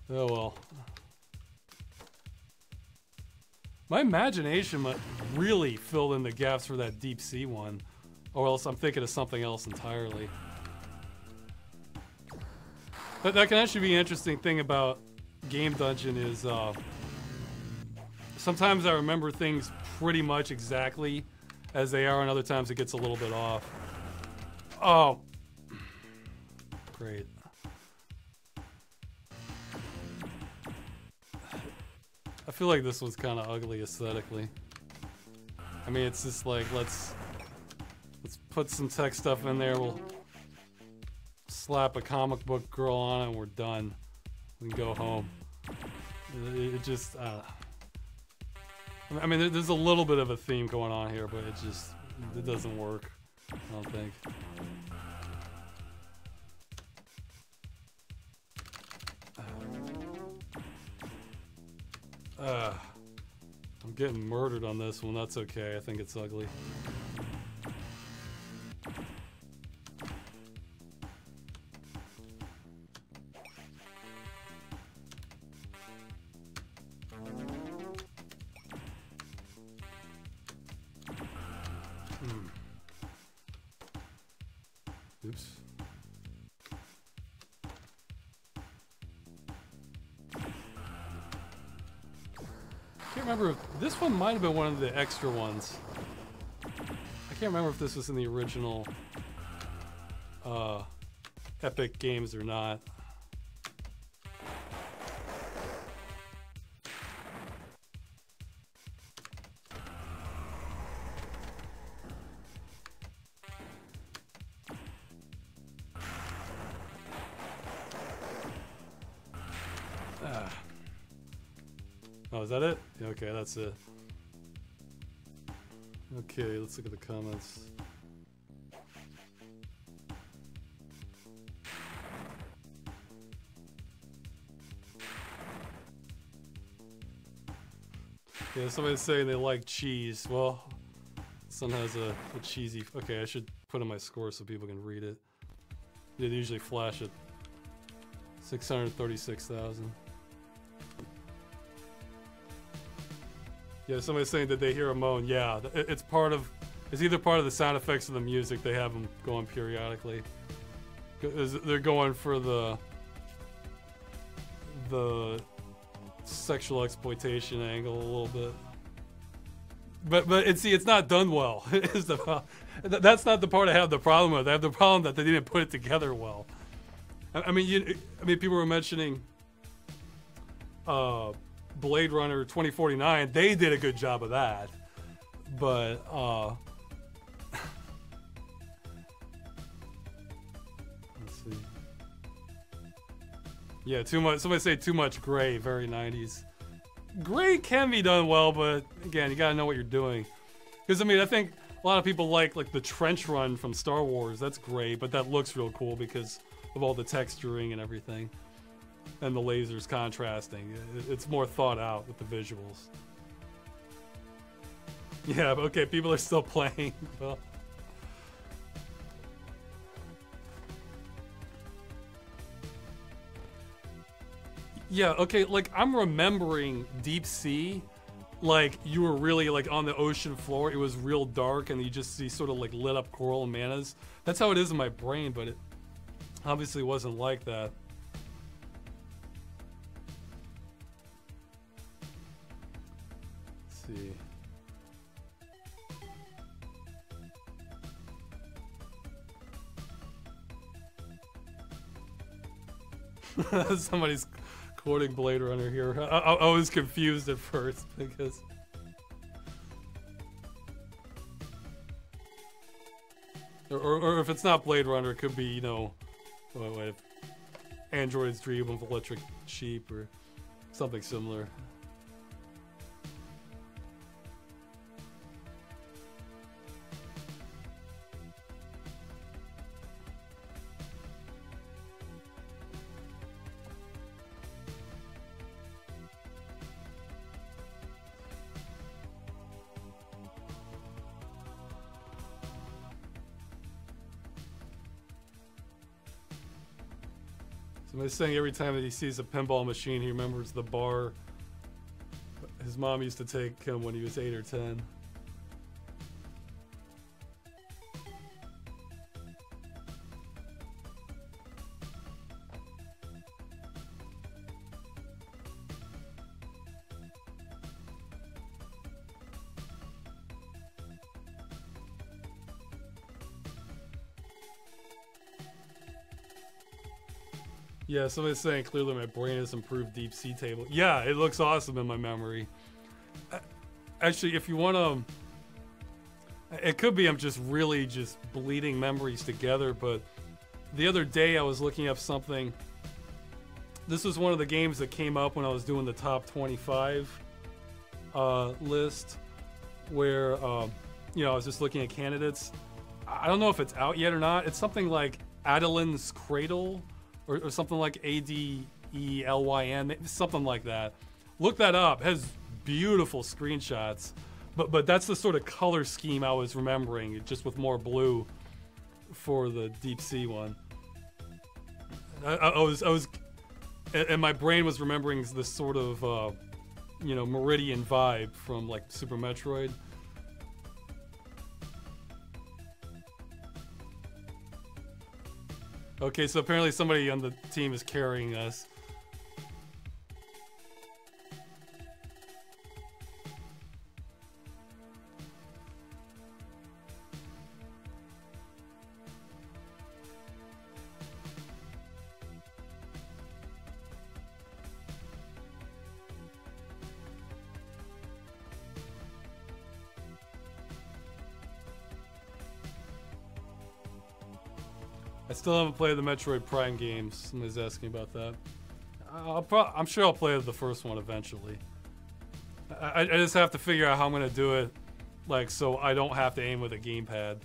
[SPEAKER 2] Oh well. My imagination really filled in the gaps for that deep sea one, or else I'm thinking of something else entirely. But that can actually be an interesting thing about Game Dungeon is sometimes I remember things pretty much exactly as they are, and other times it gets a little bit off. Oh, great. I feel like this one's kind of ugly aesthetically. I mean, it's just like, let's put some tech stuff in there. We'll slap a comic book girl on it and we're done. We can go home. It just, I mean, there's a little bit of a theme going on here, but it doesn't work, I don't think. I'm getting murdered on this one. That's okay. I think it's ugly. Oops. I can't remember if this one might have been one of the extra ones. I can't remember if this was in the original Epic games or not. Oh, is that it? Okay, that's it. Okay, let's look at the comments. Yeah, somebody's saying they like cheese. Well, Sun has a cheesy... Okay, I should put in my score so people can read it. They usually flash it. 636,000. Yeah, somebody's saying that they hear a moan. Yeah, it's part of... It's either part of the sound effects of the music. They have them going periodically. They're going for the sexual exploitation angle a little bit. But it's not done well. That's not the part I have the problem with. I have the problem that they didn't put it together well. I mean, people were mentioning Blade Runner 2049. They did a good job of that, but let's see. Yeah, too much. Somebody say too much gray. Very 90s. Gray can be done well, but again, you gotta know what you're doing. Because I mean, I think a lot of people like the trench run from Star Wars. That's great, but that looks real cool because of all the texturing and everything, and the lasers contrasting. It's more thought out with the visuals. Yeah, okay, people are still playing. Well. Yeah, okay, like, I'm remembering Deep Sea, like, you were really, like, on the ocean floor, it was real dark, and you just see sort of, like, lit up coral and manas. That's how it is in my brain, but it obviously wasn't like that. Let's see. Somebody's quoting Blade Runner here. I was confused at first because... Or if it's not Blade Runner, it could be, you know, what, Android's Dream of Electric Sheep or something similar. Somebody's saying every time that he sees a pinball machine, he remembers the bar his mom used to take him when he was 8 or 10. Yeah, somebody's saying clearly my brain has improved Deep Sea Table. Yeah, it looks awesome in my memory. Actually, if you want to... It could be I'm just really just bleeding memories together, but the other day I was looking up something. This was one of the games that came up when I was doing the top 25 list, where, you know, I was just looking at candidates. I don't know if it's out yet or not. It's something like Adeline's Cradle, or something like ADELYN, something like that. Look that up. It has beautiful screenshots, but that's the sort of color scheme I was remembering, just with more blue for the Deep Sea one. I was, and my brain was remembering this sort of, you know, Meridian vibe from like Super Metroid. Okay, so apparently somebody on the team is carrying us. I still haven't played the Metroid Prime games. Somebody's asking about that. I'm sure I'll play the first one eventually. I just have to figure out how I'm gonna do it, like, so I don't have to aim with a gamepad.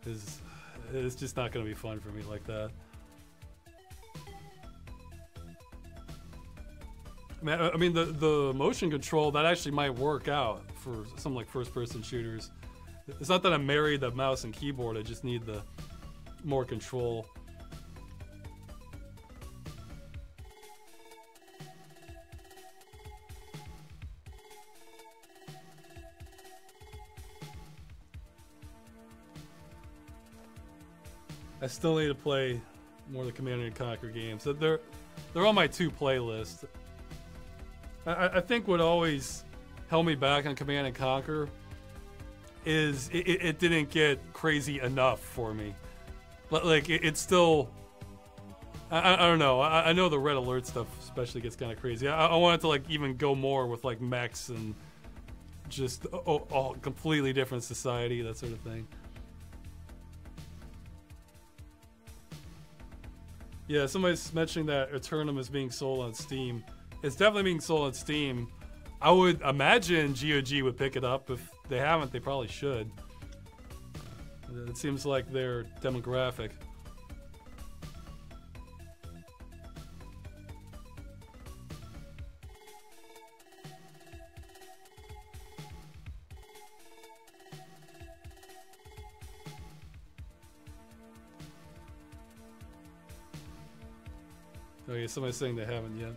[SPEAKER 2] Because it's just not gonna be fun for me like that. I mean, the motion control, that actually might work out for some like first-person shooters. It's not that I'm married to mouse and keyboard, I just need the more control. I still need to play more of the Command & Conquer games. They're on my 2 playlists. I think what always held me back on Command & Conquer is it didn't get crazy enough for me. Like, it's still... I don't know. I know the Red Alert stuff especially gets kind of crazy. I wanted to, like, even go more with, like, mechs and just a completely different society, that sort of thing. Yeah, somebody's mentioning that Eternum is being sold on Steam. It's definitely being sold on Steam. I would imagine GOG would pick it up. If they haven't, they probably should. It seems like their demographic. Oh yeah, somebody's saying they haven't yet.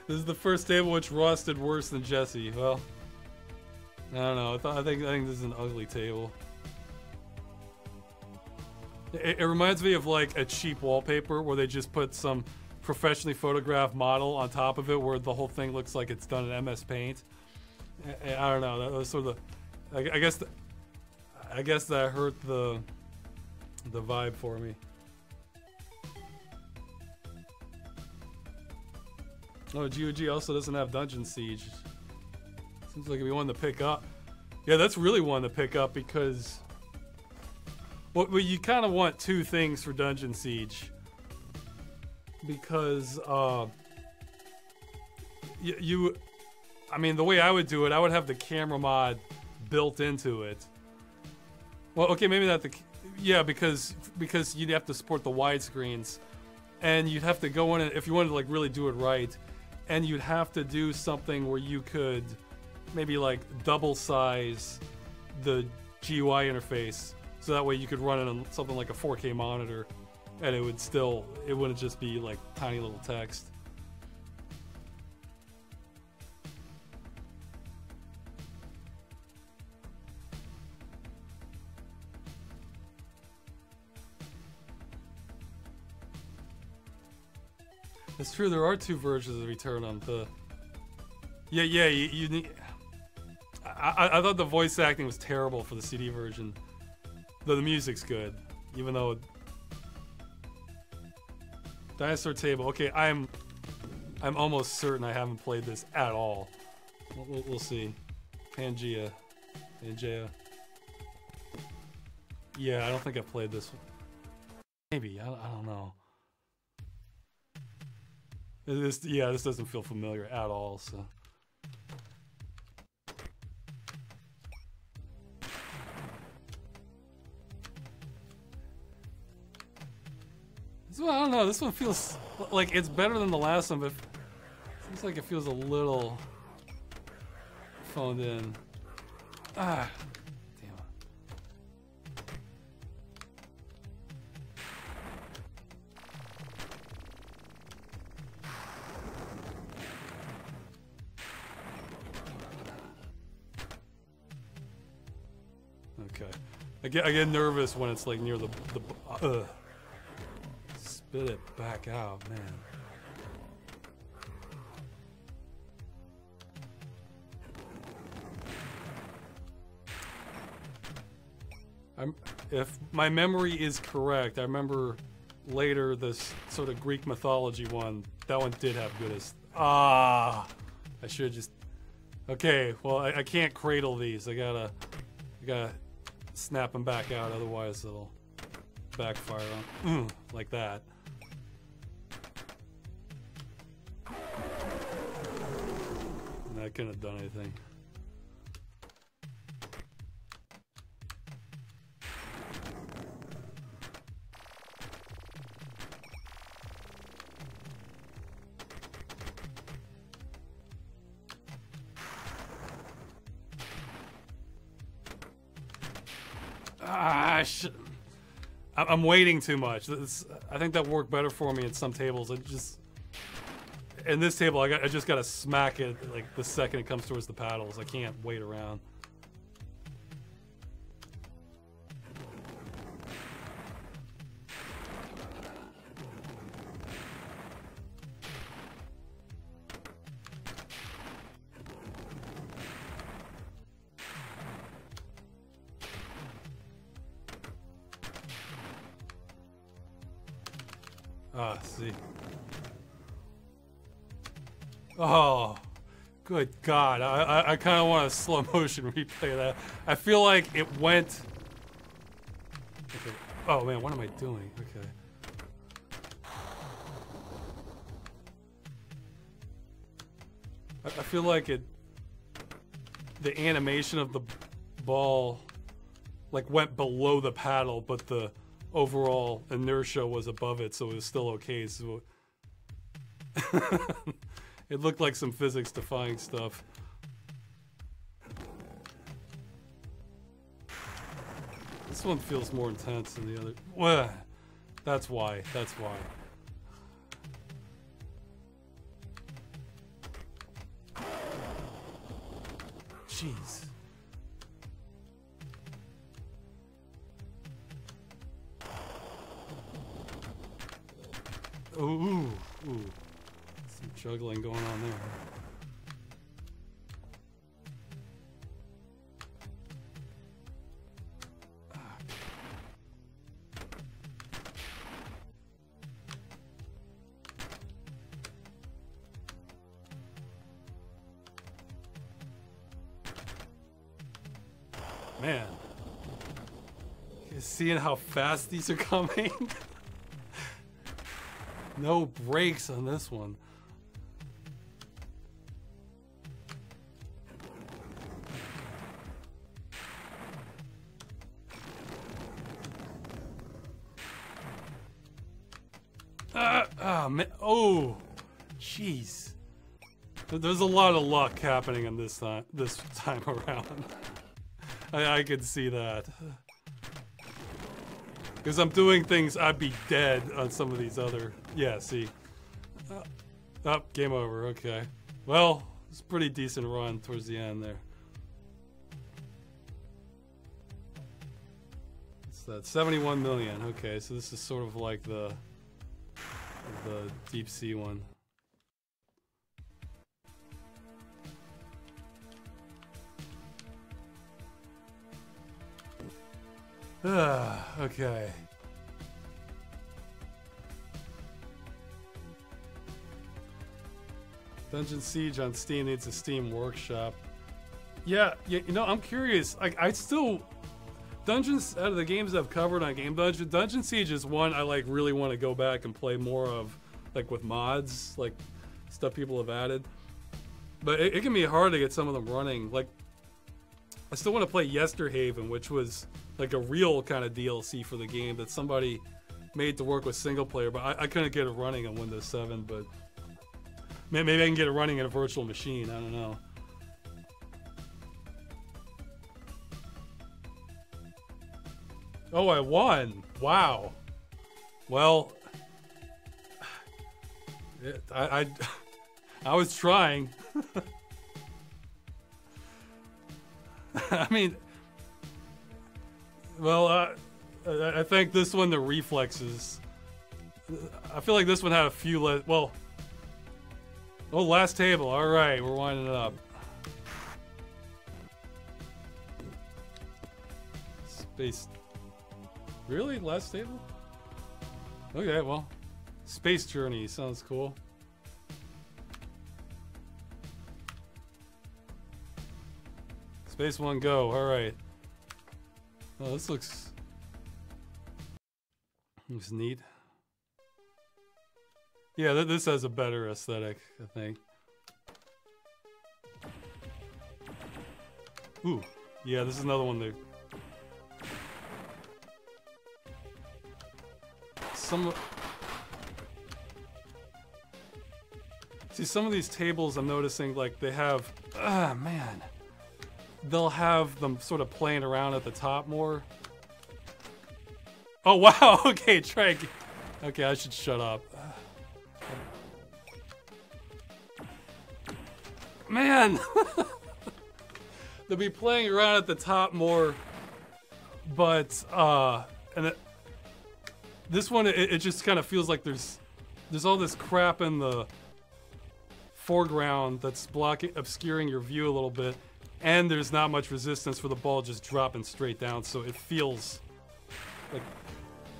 [SPEAKER 2] This is the first table which Ross did worse than Jesse. Well, I don't know. I think this is an ugly table. It reminds me of like a cheap wallpaper where they just put some professionally photographed model on top of it, where the whole thing looks like it's done in MS Paint. I don't know. That was sort of, I guess that hurt the vibe for me. Oh, GOG also doesn't have Dungeon Siege. Seems like it'd be one to pick up. Yeah, that's really one to pick up because... Well, you kind of want 2 things for Dungeon Siege. Because, I mean, the way I would do it, I would have the camera mod built into it. Well, okay, maybe not the... Yeah, because you'd have to support the widescreens. And you'd have to go in and, if you wanted to, like, really do it right... And you'd have to do something where you could maybe like double size the GUI interface so that way you could run it on something like a 4K monitor and it wouldn't just be like tiny little text. It's true, there are 2 versions of Return on the... Yeah, you need... I thought the voice acting was terrible for the CD version. Though the music's good, even though... Dinosaur Table. Okay, I'm almost certain I haven't played this at all. We'll see. Pangea. Yeah, I don't think I played this one. Maybe, I don't know. This doesn't feel familiar at all, so. This one, I don't know, this one feels like it's better than the last one, but it seems like it feels a little phoned in. Ah, damn it. Okay. I get nervous when it's like near the spit it back out, man. If my memory is correct, I remember later this sort of Greek mythology one. That one did have good as... I should just... Okay, well, I can't cradle these. I gotta snap them back out, otherwise it'll backfire on... like that. That couldn't have done anything. I'm waiting too much. I think that worked better for me in some tables. In this table, I just gotta smack it like the second it comes towards the paddles. I can't wait around. See. Oh, good God. I kind of want a slow motion replay of that. I feel like it went... Okay. Oh, man, what am I doing? Okay. I feel like the animation of the ball like went below the paddle, but the overall inertia was above it, so it was still okay. So it looked like some physics-defying stuff. This one feels more intense than the other. Well, that's why. That's why. Jeez. Ooh, some juggling going on there. Man, you seeing how fast these are coming? No brakes on this one. Oh, man. Oh, jeez. There's a lot of luck happening in this time around. I could see that. Because I'm doing things I'd be dead on some of these other... Yeah, see. Oh, game over. Okay. Well, it's a pretty decent run towards the end there. What's that? 71 million. Okay, so this is sort of like the deep sea one. Okay. Dungeon Siege on Steam needs a Steam workshop. Yeah, you know, I'm curious. Like, I still... Dungeons, out of the games I've covered on Game Dungeon, Dungeon Siege is one I, like, really want to go back and play more of, like, with mods, like, stuff people have added. But it can be hard to get some of them running. Like, I still want to play Yesterhaven, which was, like, a real kind of DLC for the game that somebody made to work with single player, but I couldn't get it running on Windows 7, but... Maybe I can get it running in a virtual machine, I don't know. Oh, I won! Wow. Well... I was trying. I mean... Well, I think this one, the reflexes... I feel like this one had a few less... Well... Oh, last table. All right, we're winding it up. Space. Really? Last table? Okay, well. Space Journey sounds cool. Space One Go. All right. Oh, this looks neat. Yeah, this has a better aesthetic, I think. Ooh, yeah, this is another one there. Some of these tables I'm noticing, like, they have, man. They'll have them sort of playing around at the top more. Oh, wow, okay, okay, I should shut up. Man! They'll be playing around at the top more, but, this one, it just kind of feels like there's all this crap in the foreground that's obscuring your view a little bit, and there's not much resistance for the ball just dropping straight down, so it feels like,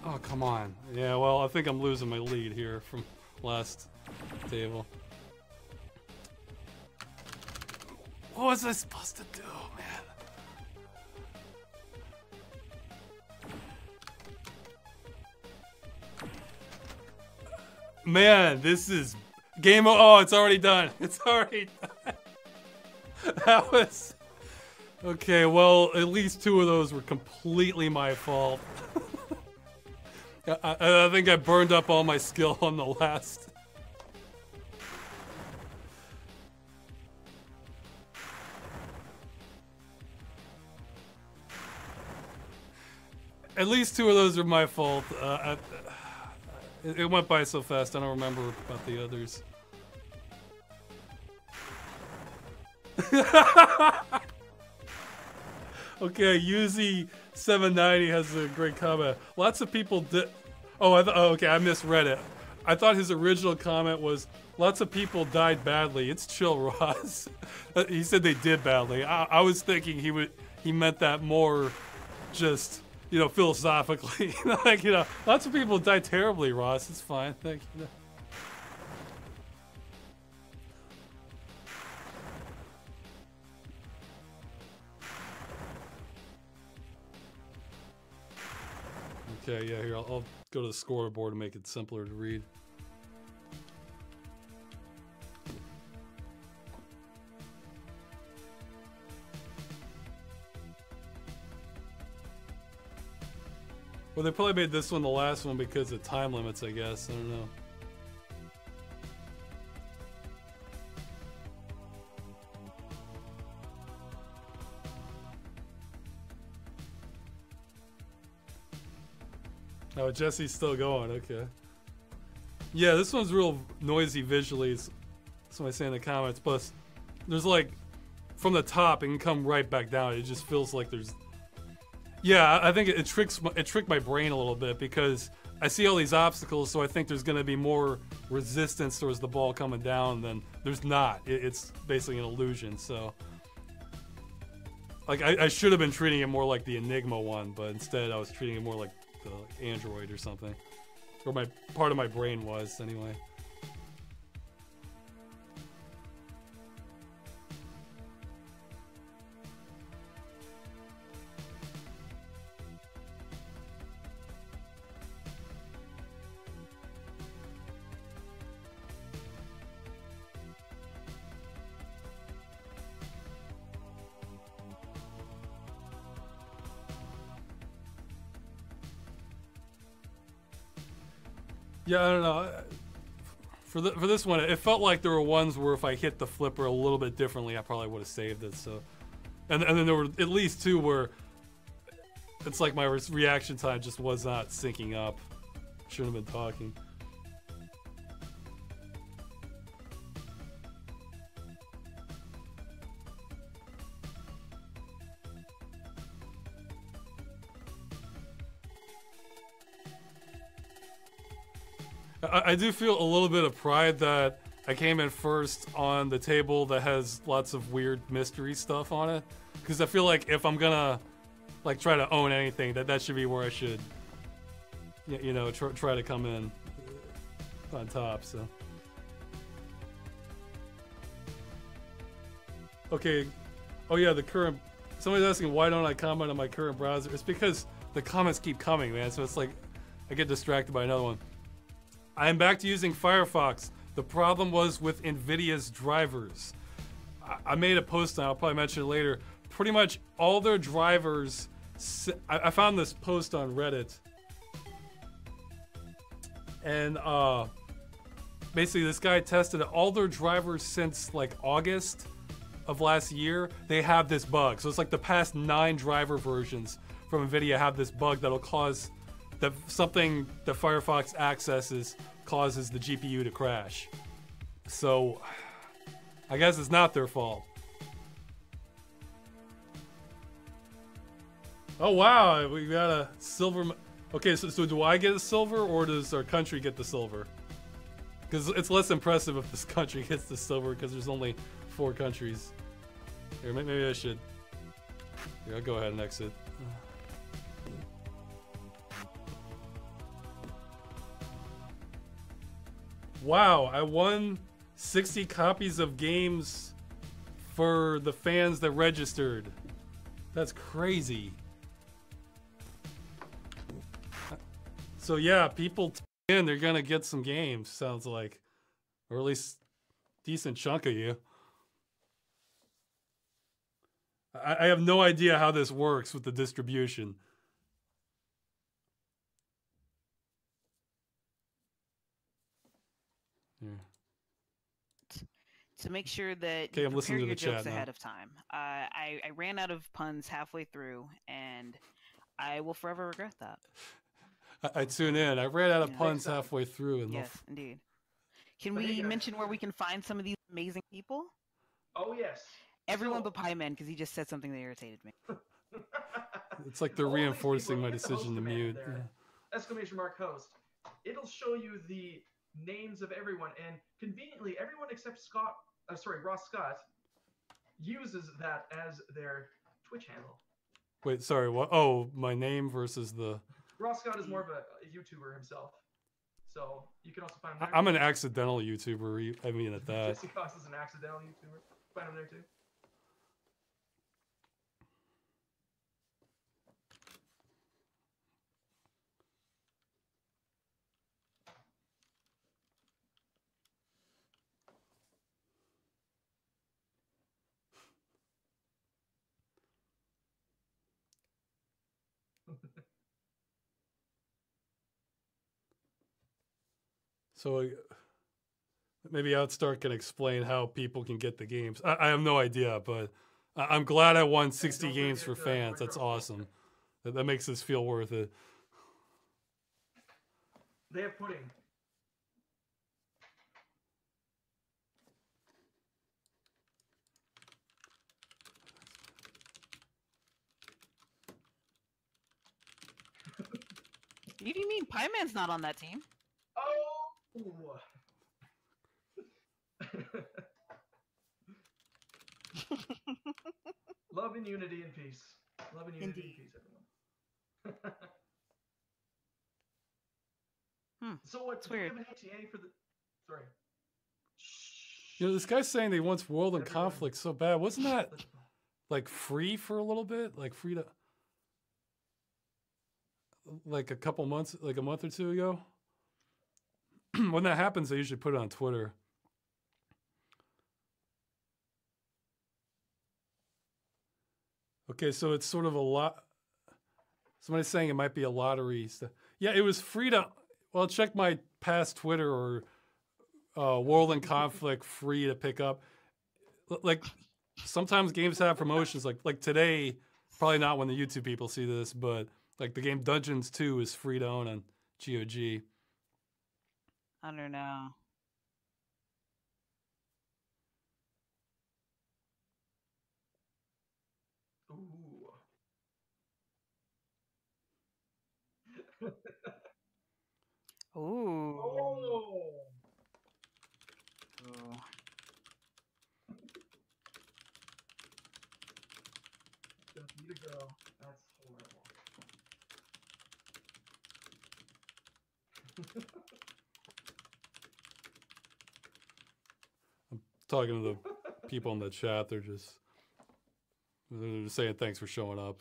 [SPEAKER 2] oh, come on. Yeah, well, I think I'm losing my lead here from last table. What was I supposed to do, man? Man, this is game. Oh, it's already done. It's already done. That was okay. Well, at least two of those were completely my fault. I think I burned up all my skill on the last. At least two of those are my fault. It went by so fast, I don't remember about the others. Okay, Yuzi790 has a great comment. Lots of people did. Oh, okay, I misread it. I thought his original comment was, lots of people died badly. It's chill, Ross. He said they did badly. I was thinking he meant that more just, you know, philosophically. Like, you know, lots of people die terribly, Ross. It's fine. Thank you. Okay, yeah, here, I'll go to the scoreboard and make it simpler to read. Well, they probably made this one the last one because of time limits, I guess. I don't know. Oh, Jesse's still going. Okay. Yeah, this one's real noisy visually. That's what I say in the comments. Plus, there's like, from the top, it can come right back down. It just feels like there's... Yeah, I think it tricked my brain a little bit because I see all these obstacles, so I think there's going to be more resistance towards the ball coming down than there's not. It's basically an illusion, so... Like, I should have been treating it more like the Enigma one, but instead I was treating it more like the Android or something. Or part of my brain was, anyway. Yeah, I don't know. For this one, it felt like there were ones where if I hit the flipper a little bit differently, I probably would have saved it. So, and then there were at least two where it's like my reaction time just was not syncing up. Shouldn't have been talking. I do feel a little bit of pride that I came in first on the table that has lots of weird mystery stuff on it. Because I feel like if I'm gonna like try to own anything, that should be where I should, you know, try to come in on top. So okay, oh yeah, the current. Somebody's asking why don't I comment on my current browser? It's because the comments keep coming, man. So it's like I get distracted by another one. I am back to using Firefox. The problem was with NVIDIA's drivers. I made a post on it, I'll probably mention it later. pretty much all their drivers. I found this post on Reddit, and basically this guy tested all their drivers since like August of last year. They have this bug, so it's like the past 9 driver versions from NVIDIA have this bug that'll cause something that Firefox accesses causes the GPU to crash. So I guess it's not their fault. Oh wow, we got a silver. Okay, so do I get a silver or does our country get the silver? Because it's less impressive if this country gets the silver because there's only 4 countries. Here, maybe I should. Here, I'll go ahead and exit. Wow, I won 60 copies of games for the fans that registered. That's crazy. So yeah, people in, they're gonna get some games, sounds like. Or at least decent chunk of you. I have no idea how this works with the distribution. Yeah.
[SPEAKER 1] To make sure that
[SPEAKER 2] Okay,
[SPEAKER 1] you
[SPEAKER 2] I'm
[SPEAKER 1] prepare
[SPEAKER 2] listening to
[SPEAKER 1] your
[SPEAKER 2] the chat
[SPEAKER 1] jokes
[SPEAKER 2] now.
[SPEAKER 1] ahead of time. I ran out of puns halfway through, and I will forever regret that.
[SPEAKER 2] I tune in. I ran out of
[SPEAKER 1] Yeah.
[SPEAKER 2] puns halfway through. And
[SPEAKER 1] Yes, indeed. Can
[SPEAKER 3] But hey,
[SPEAKER 1] we
[SPEAKER 3] guys.
[SPEAKER 1] mention where we can find some of these amazing people?
[SPEAKER 3] Oh yes.
[SPEAKER 1] Everyone
[SPEAKER 3] So-
[SPEAKER 1] but Pie Man, because he just said something that irritated me.
[SPEAKER 2] it's like they're
[SPEAKER 3] All these
[SPEAKER 2] reinforcing
[SPEAKER 3] people,
[SPEAKER 2] my
[SPEAKER 3] hit the
[SPEAKER 2] decision
[SPEAKER 3] host
[SPEAKER 2] to
[SPEAKER 3] command
[SPEAKER 2] mute.
[SPEAKER 3] there. Exclamation mark host. It'll show you the names of everyone, and conveniently, everyone except Ross Scott uses that as their Twitch handle.
[SPEAKER 2] Wait, sorry, what? Oh, my name versus the...
[SPEAKER 3] Ross Scott is more of a YouTuber himself, so you can also find him there.
[SPEAKER 2] I'm an accidental YouTuber, I mean at that.
[SPEAKER 3] Jesse Cox is an accidental YouTuber. Find him there too.
[SPEAKER 2] So maybe Outstar can explain how people can get the games. I have no idea, but I'm glad I won 60 games for fans. That's awesome. That makes this feel worth it.
[SPEAKER 3] They have pudding.
[SPEAKER 1] What do you mean Pie Man's not on that team?
[SPEAKER 3] Oh! Love and unity and peace. Love and unity and peace, everyone. So what?
[SPEAKER 1] It's
[SPEAKER 3] Do we
[SPEAKER 1] weird.
[SPEAKER 3] have an ATA for the? Sorry.
[SPEAKER 2] You know, this guy's saying they wants World in
[SPEAKER 3] Everyone.
[SPEAKER 2] Conflict so bad. Wasn't that like free for a little bit? Like free to... Like a couple months, like a month or two ago? When that happens, I usually put it on Twitter. Okay, so it's sort of a lot. Somebody's saying it might be a lottery. Yeah, it was free to. Well, check my past Twitter or World in Conflict free to pick up. Like sometimes games have promotions. Like today, probably not when the YouTube people see this, but like the game Dungeons 2 is free to own on GOG.
[SPEAKER 1] I don't know.
[SPEAKER 3] Ooh.
[SPEAKER 1] Ooh.
[SPEAKER 3] Oh.
[SPEAKER 1] Ooh.
[SPEAKER 3] Just need to go. That's horrible.
[SPEAKER 2] Talking to the people in the chat, they're just saying thanks for showing up.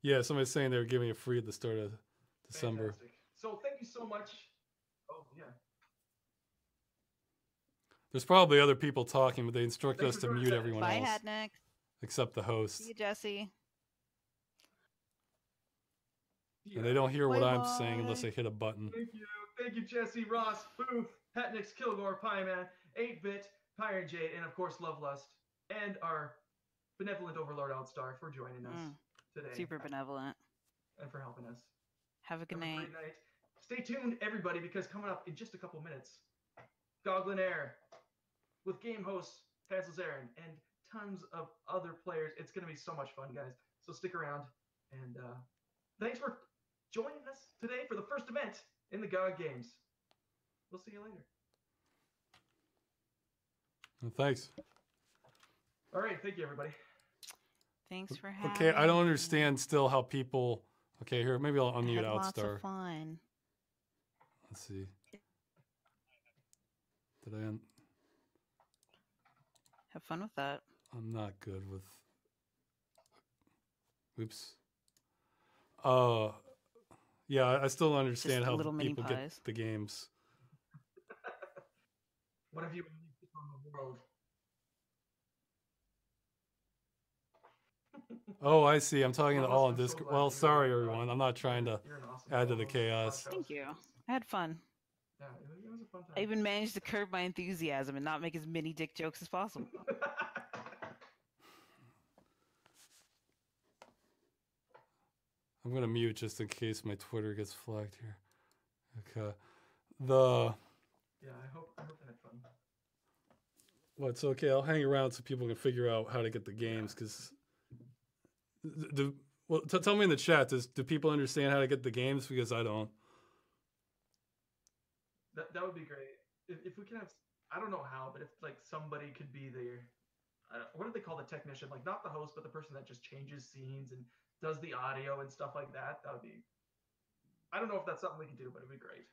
[SPEAKER 2] Yeah, somebody's saying they were giving it free at the start of December.
[SPEAKER 3] Fantastic. So thank you so much. Oh, yeah.
[SPEAKER 2] There's probably other people talking, but they instruct
[SPEAKER 3] Thanks
[SPEAKER 2] us
[SPEAKER 3] for
[SPEAKER 2] to
[SPEAKER 3] joining
[SPEAKER 2] mute
[SPEAKER 3] us.
[SPEAKER 2] everyone
[SPEAKER 1] Bye,
[SPEAKER 2] else
[SPEAKER 1] Hadnick.
[SPEAKER 2] except the host.
[SPEAKER 1] See you, Jesse.
[SPEAKER 2] And they don't hear what I'm
[SPEAKER 1] Bye-bye.
[SPEAKER 2] saying unless I hit a button.
[SPEAKER 3] Thank you. Thank you, Jesse, Ross, Booth, Hatnix, Kilgore, Pieman, 8-Bit, Pyre and Jade, and of course Lovelust, and our benevolent overlord Outstar for joining us today.
[SPEAKER 1] Super benevolent.
[SPEAKER 3] And for helping us.
[SPEAKER 1] Have a good
[SPEAKER 3] Have
[SPEAKER 1] night.
[SPEAKER 3] a great night. Stay tuned, everybody, because coming up in just a couple minutes, Goglin Air with game hosts Hansel Aaron and tons of other players. It's going to be so much fun, guys. So stick around. And thanks for joining us today for the first event in the GOG games. We'll see you later.
[SPEAKER 2] Well, thanks.
[SPEAKER 3] All right. Thank you, everybody.
[SPEAKER 1] Thanks for having
[SPEAKER 2] Okay, I don't
[SPEAKER 1] me.
[SPEAKER 2] understand still how people... Okay, here, maybe I'll
[SPEAKER 1] I
[SPEAKER 2] unmute
[SPEAKER 1] had lots
[SPEAKER 2] Outstar.
[SPEAKER 1] of fun.
[SPEAKER 2] Let's see. Did I...
[SPEAKER 1] Have fun with that.
[SPEAKER 2] I'm not good with... Oops. Yeah, I still don't understand
[SPEAKER 1] Just
[SPEAKER 2] how
[SPEAKER 1] little mini
[SPEAKER 2] people get
[SPEAKER 1] pies.
[SPEAKER 2] the games.
[SPEAKER 3] What have you unleashed on the world?
[SPEAKER 2] Oh, I see. I'm talking to
[SPEAKER 3] Well,
[SPEAKER 2] all
[SPEAKER 3] I'm
[SPEAKER 2] on
[SPEAKER 3] so
[SPEAKER 2] Discord.
[SPEAKER 3] glad
[SPEAKER 2] Well,
[SPEAKER 3] you're
[SPEAKER 2] sorry,
[SPEAKER 3] here.
[SPEAKER 2] everyone. I'm not trying to
[SPEAKER 3] You're an awesome
[SPEAKER 2] add to the
[SPEAKER 3] co-host.
[SPEAKER 2] chaos.
[SPEAKER 1] Thank you. I had fun.
[SPEAKER 3] Yeah, it was a fun time.
[SPEAKER 1] I even managed to curb my enthusiasm and not make as many dick jokes as possible.
[SPEAKER 2] I'm going to mute just in case my Twitter gets flagged here. Okay.
[SPEAKER 3] Yeah, I hope I had fun.
[SPEAKER 2] Well, it's okay. I'll hang around so people can figure out how to get the games. Because, tell me in the chat. Do people understand how to get the games? Because I don't.
[SPEAKER 3] That would be great. If we can have, I don't know how, but if like somebody could be there, what do they call the technician? Like not the host, but the person that just changes scenes and does the audio and stuff like that. That would be. I don't know if that's something we can do, but it'd be great.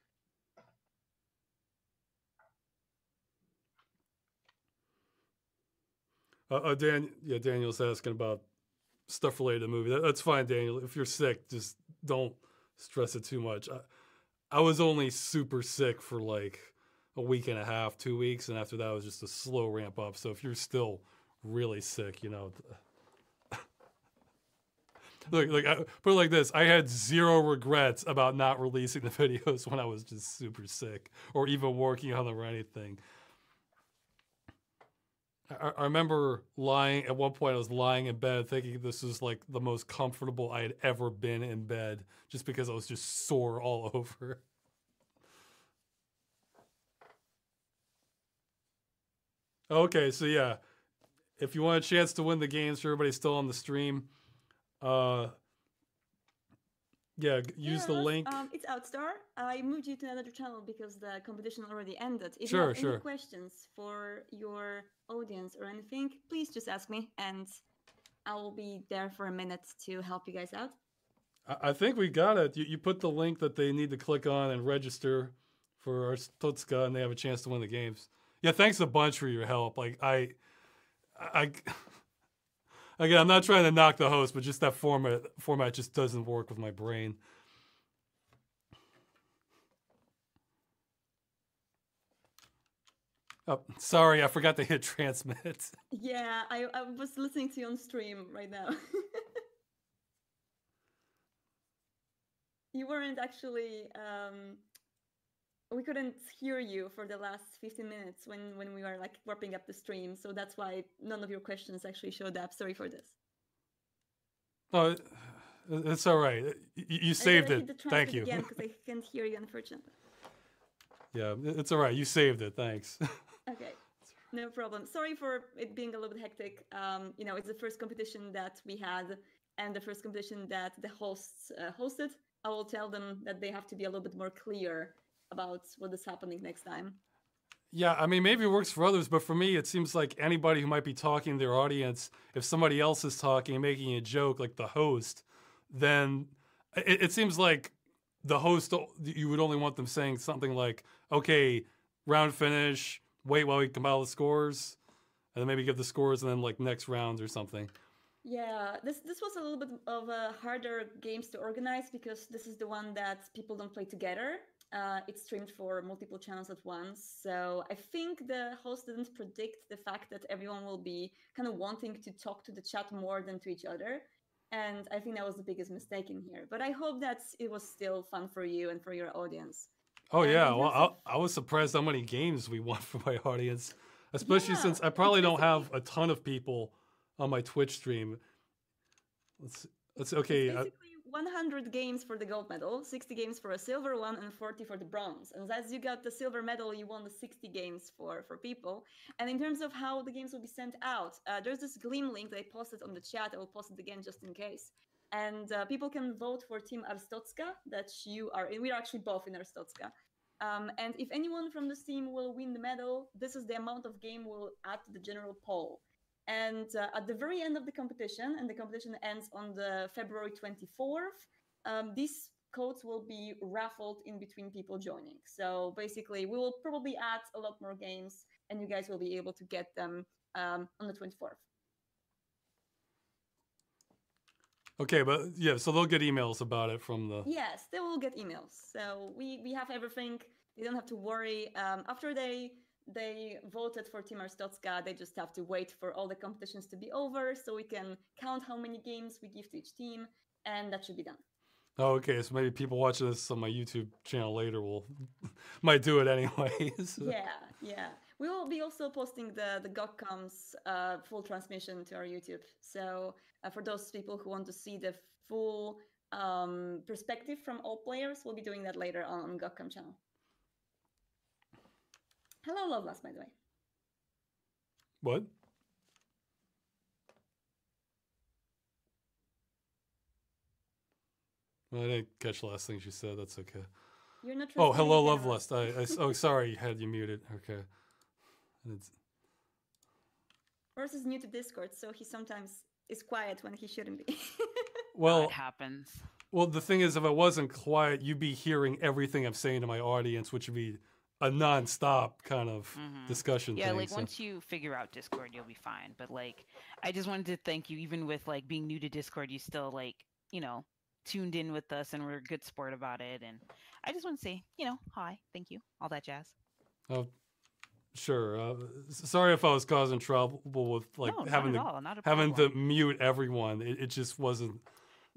[SPEAKER 2] Daniel's asking about stuff related to the movie. That's fine, Daniel. If you're sick, just don't stress it too much. I was only super sick for like a week and a half, 2 weeks, and after that it was just a slow ramp up. So if you're still really sick, look, put it like this: I had zero regrets about not releasing the videos when I was just super sick, or even working on them or anything. I remember at one point I was lying in bed thinking this was like the most comfortable I had ever been in bed just because I was just sore all over. Okay, so yeah, if you want a chance to win the games for everybody still on the stream, use the link.
[SPEAKER 4] It's Outstar. I moved you to another channel because the competition already ended. If
[SPEAKER 2] Sure,
[SPEAKER 4] you have any questions for your audience or anything, please just ask me, and I will be there for a minute to help you guys out.
[SPEAKER 2] I think we got it. You put the link that they need to click on and register for Arstotzka, and they have a chance to win the games. Yeah, thanks a bunch for your help. Like again, I'm not trying to knock the host, but just that format just doesn't work with my brain. Oh, sorry, I forgot to hit transmit.
[SPEAKER 4] Yeah, I was listening to you on stream right now. You weren't actually... we couldn't hear you for the last 15 minutes when we were like warping up the stream, so that's why none of your questions actually showed up. Sorry for this.
[SPEAKER 2] Oh, it's all right. You saved it. Thank you.
[SPEAKER 4] Again, because I can't hear you, unfortunately.
[SPEAKER 2] Yeah, it's all right. You saved it. Thanks.
[SPEAKER 4] Okay, no problem. Sorry for it being a little bit hectic. It's the first competition that we had and the first competition that the hosts hosted. I will tell them that they have to be a little bit more clear about what is happening next time.
[SPEAKER 2] Yeah, I mean, maybe it works for others, but for me, it seems like anybody who might be talking to their audience, if somebody else is talking and making a joke, like the host, then it seems like the host, you would only want them saying something like, okay, round finish, wait while we compile the scores, and then maybe give the scores and then like next round or something.
[SPEAKER 4] Yeah, this was a little bit of a harder games to organize because this is the one that people don't play together. It's streamed for multiple channels at once. So I think the host didn't predict the fact that everyone will be kind of wanting to talk to the chat more than to each other. And I think that was the biggest mistake in here. But I hope that it was still fun for you and for your audience.
[SPEAKER 2] Oh,
[SPEAKER 4] And
[SPEAKER 2] yeah.
[SPEAKER 4] in
[SPEAKER 2] Well,
[SPEAKER 4] terms of-
[SPEAKER 2] I was surprised how many games we won for my audience, especially
[SPEAKER 4] Yeah,
[SPEAKER 2] since I probably don't
[SPEAKER 4] basically-
[SPEAKER 2] have a ton of people on my Twitch stream. Let's
[SPEAKER 4] It's
[SPEAKER 2] okay.
[SPEAKER 4] basically 100 games for the gold medal, 60 games for a silver one, and 40 for the bronze. And as you got the silver medal, you won the 60 games for people. And in terms of how the games will be sent out, there's this Gleam link that I posted on the chat. I will post it again just in case. And people can vote for Team Arstotzka, that you are in. We're actually both in Arstotzka. And if anyone from this team will win the medal, this is the amount of game we'll add to the general poll. And at the very end of the competition, and the competition ends on the February 24th, these codes will be raffled in between people joining. So basically, we will probably add a lot more games, and you guys will be able to get them on the 24th.
[SPEAKER 2] Okay, but yeah, so they'll get emails about it from the.
[SPEAKER 4] Yes, they will get emails. So we have everything. They don't have to worry. After they voted for Team Arstotzka, they just have to wait for all the competitions to be over so we can count how many games we give to each team, and that should be done.
[SPEAKER 2] Oh, okay. So maybe people watching this on my YouTube channel later will might do it anyways.
[SPEAKER 4] Yeah. We will be also posting the GOG.com's full transmission to our YouTube. So for those people who want to see the full perspective from all players, we'll be doing that later on GOG.com channel. Hello, Loveless, by the way.
[SPEAKER 2] What? Well, I didn't catch the last thing she said. That's okay.
[SPEAKER 4] You're not.
[SPEAKER 2] Oh, hello,
[SPEAKER 4] Loveless.
[SPEAKER 2] Loveless. Oh, sorry, had you muted. Okay.
[SPEAKER 4] Ross is new to Discord, so he sometimes is quiet when he shouldn't be.
[SPEAKER 2] Well,
[SPEAKER 1] It happens.
[SPEAKER 2] Well, the thing is, if I wasn't quiet, you'd be hearing everything I'm saying to my audience, which would be a non-stop kind of discussion.
[SPEAKER 1] Yeah,
[SPEAKER 2] thing,
[SPEAKER 1] like
[SPEAKER 2] so.
[SPEAKER 1] once you figure out Discord, you'll be fine. But like, I just wanted to thank you. Even with like being new to Discord, you still like, tuned in with us, and we're a good sport about it. And I just want to say, hi, thank you, all that jazz.
[SPEAKER 2] Oh, sure. Sorry if I was causing trouble with like
[SPEAKER 1] No,
[SPEAKER 2] having
[SPEAKER 1] not at all, not a
[SPEAKER 2] having to
[SPEAKER 1] problem.
[SPEAKER 2] mute everyone. It just wasn't.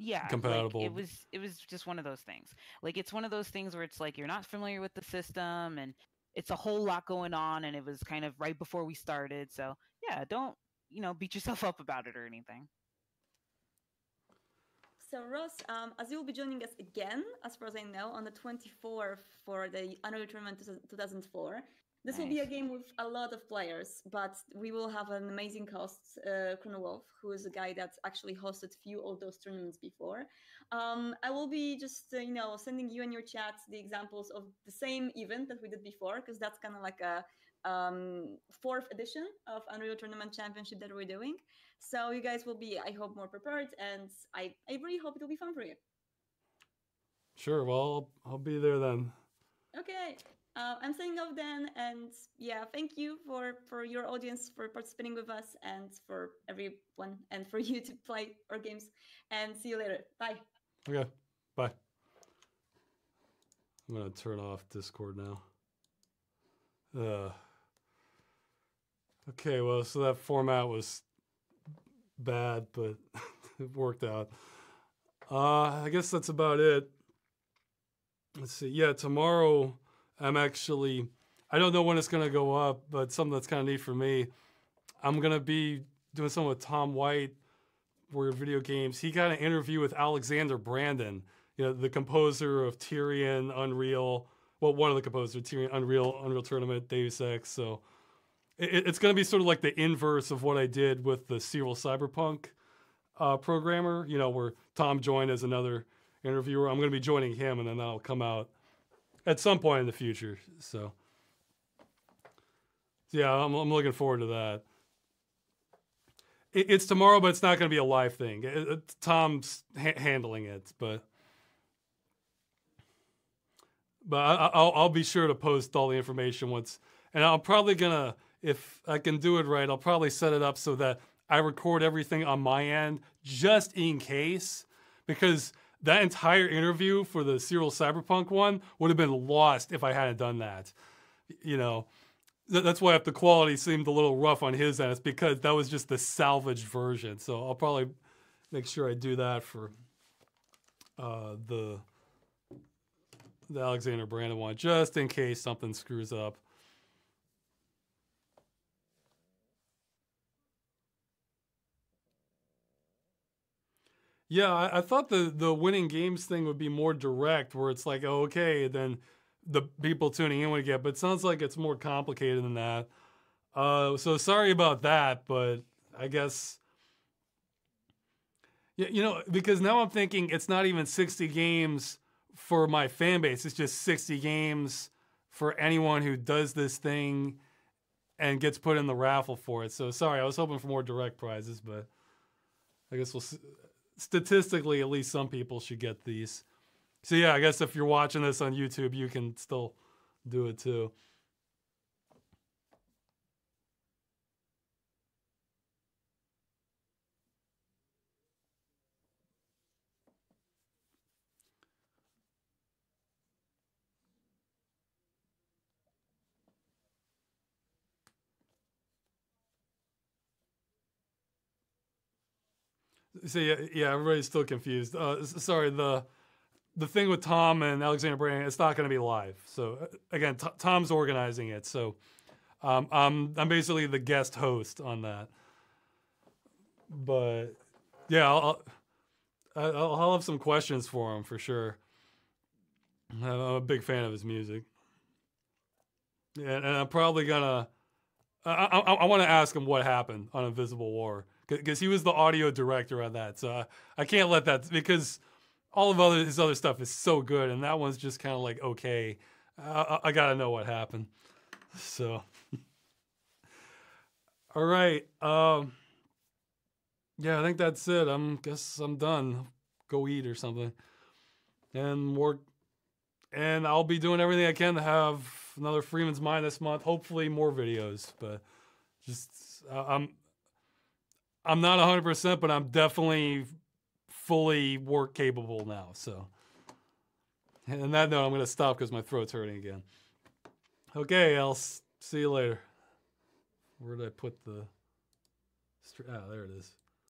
[SPEAKER 1] Yeah,
[SPEAKER 2] compatible.
[SPEAKER 1] Like, it was just one of those things. Like, it's one of those things where it's like you're not familiar with the system, and it's a whole lot going on, and it was kind of right before we started. So yeah, don't beat yourself up about it or anything.
[SPEAKER 4] So Ross, as you will be joining us again, as far as I know, on the 24th for the Unreal Tournament 2004. This will be a game with a lot of players, but we will have an amazing host, Chronowolf, who is a guy that's actually hosted few of those tournaments before. I will be just, sending you and your chat the examples of the same event that we did before, because that's kind of like a fourth edition of Unreal Tournament Championship that we're doing. So you guys will be, I hope, more prepared, and I really hope it will be fun for you.
[SPEAKER 2] Sure. Well, I'll be there then.
[SPEAKER 4] Okay. I'm signing off then, and yeah, thank you for your audience for participating with us, and for everyone, and for you to play our games, and see you later. Bye.
[SPEAKER 2] Okay. Bye. I'm gonna turn off Discord now. Okay. Well, so that format was bad, but it worked out. I guess that's about it. Let's see. Yeah, tomorrow I don't know when it's going to go up, but something that's kind of neat for me. I'm going to be doing something with Tom White for video games. He got an interview with Alexander Brandon, the composer of Tyrion, Unreal. Well, one of the composers, Tyrion, Unreal Tournament, Deus Ex. So it's going to be sort of like the inverse of what I did with the Serial Cyberpunk programmer, where Tom joined as another interviewer. I'm going to be joining him, and then that'll come out at some point in the future. So yeah, I'm looking forward to that. It's tomorrow, but it's not going to be a live thing. Tom's handling it, but I'll be sure to post all the information once. And I'm probably gonna, if I can do it right, I'll probably set it up so that I record everything on my end just in case, because that entire interview for the Serial Cyberpunk one would have been lost if I hadn't done that. You know, that's why if the quality seemed a little rough on his end, it's because that was just the salvaged version. So I'll probably make sure I do that for the Alexander Brandon one, just in case something screws up. Yeah, I thought the winning games thing would be more direct, where it's like, oh, okay, then the people tuning in would get, but it sounds like it's more complicated than that. So sorry about that, but I guess, you know, because now I'm thinking it's not even 60 games for my fan base. It's just 60 games for anyone who does this thing and gets put in the raffle for it. So sorry, I was hoping for more direct prizes, but I guess we'll see. Statistically, at least some people should get these. So yeah, I guess if you're watching this on YouTube, you can still do it too. So yeah, everybody's still confused. Sorry, the thing with Tom and Alexander Brandon, it's not going to be live. So again, Tom's organizing it. So I'm basically the guest host on that. But yeah, I'll have some questions for him for sure. I'm a big fan of his music, and I'm probably gonna. I want to ask him what happened on Invisible War, because he was the audio director on that. So I can't let that, because all of his other stuff is so good, and that one's just kind of like, okay, I got to know what happened. So, all right. Yeah, I think that's it. Guess I'm done. Go eat or something. And I'll be doing everything I can to have another Freeman's Mind this month. Hopefully more videos, but just I'm not 100%, but I'm definitely fully work capable now. So, and on that note, I'm going to stop because my throat's hurting again. Okay, I'll see you later. Where did I put the? Ah, there it is.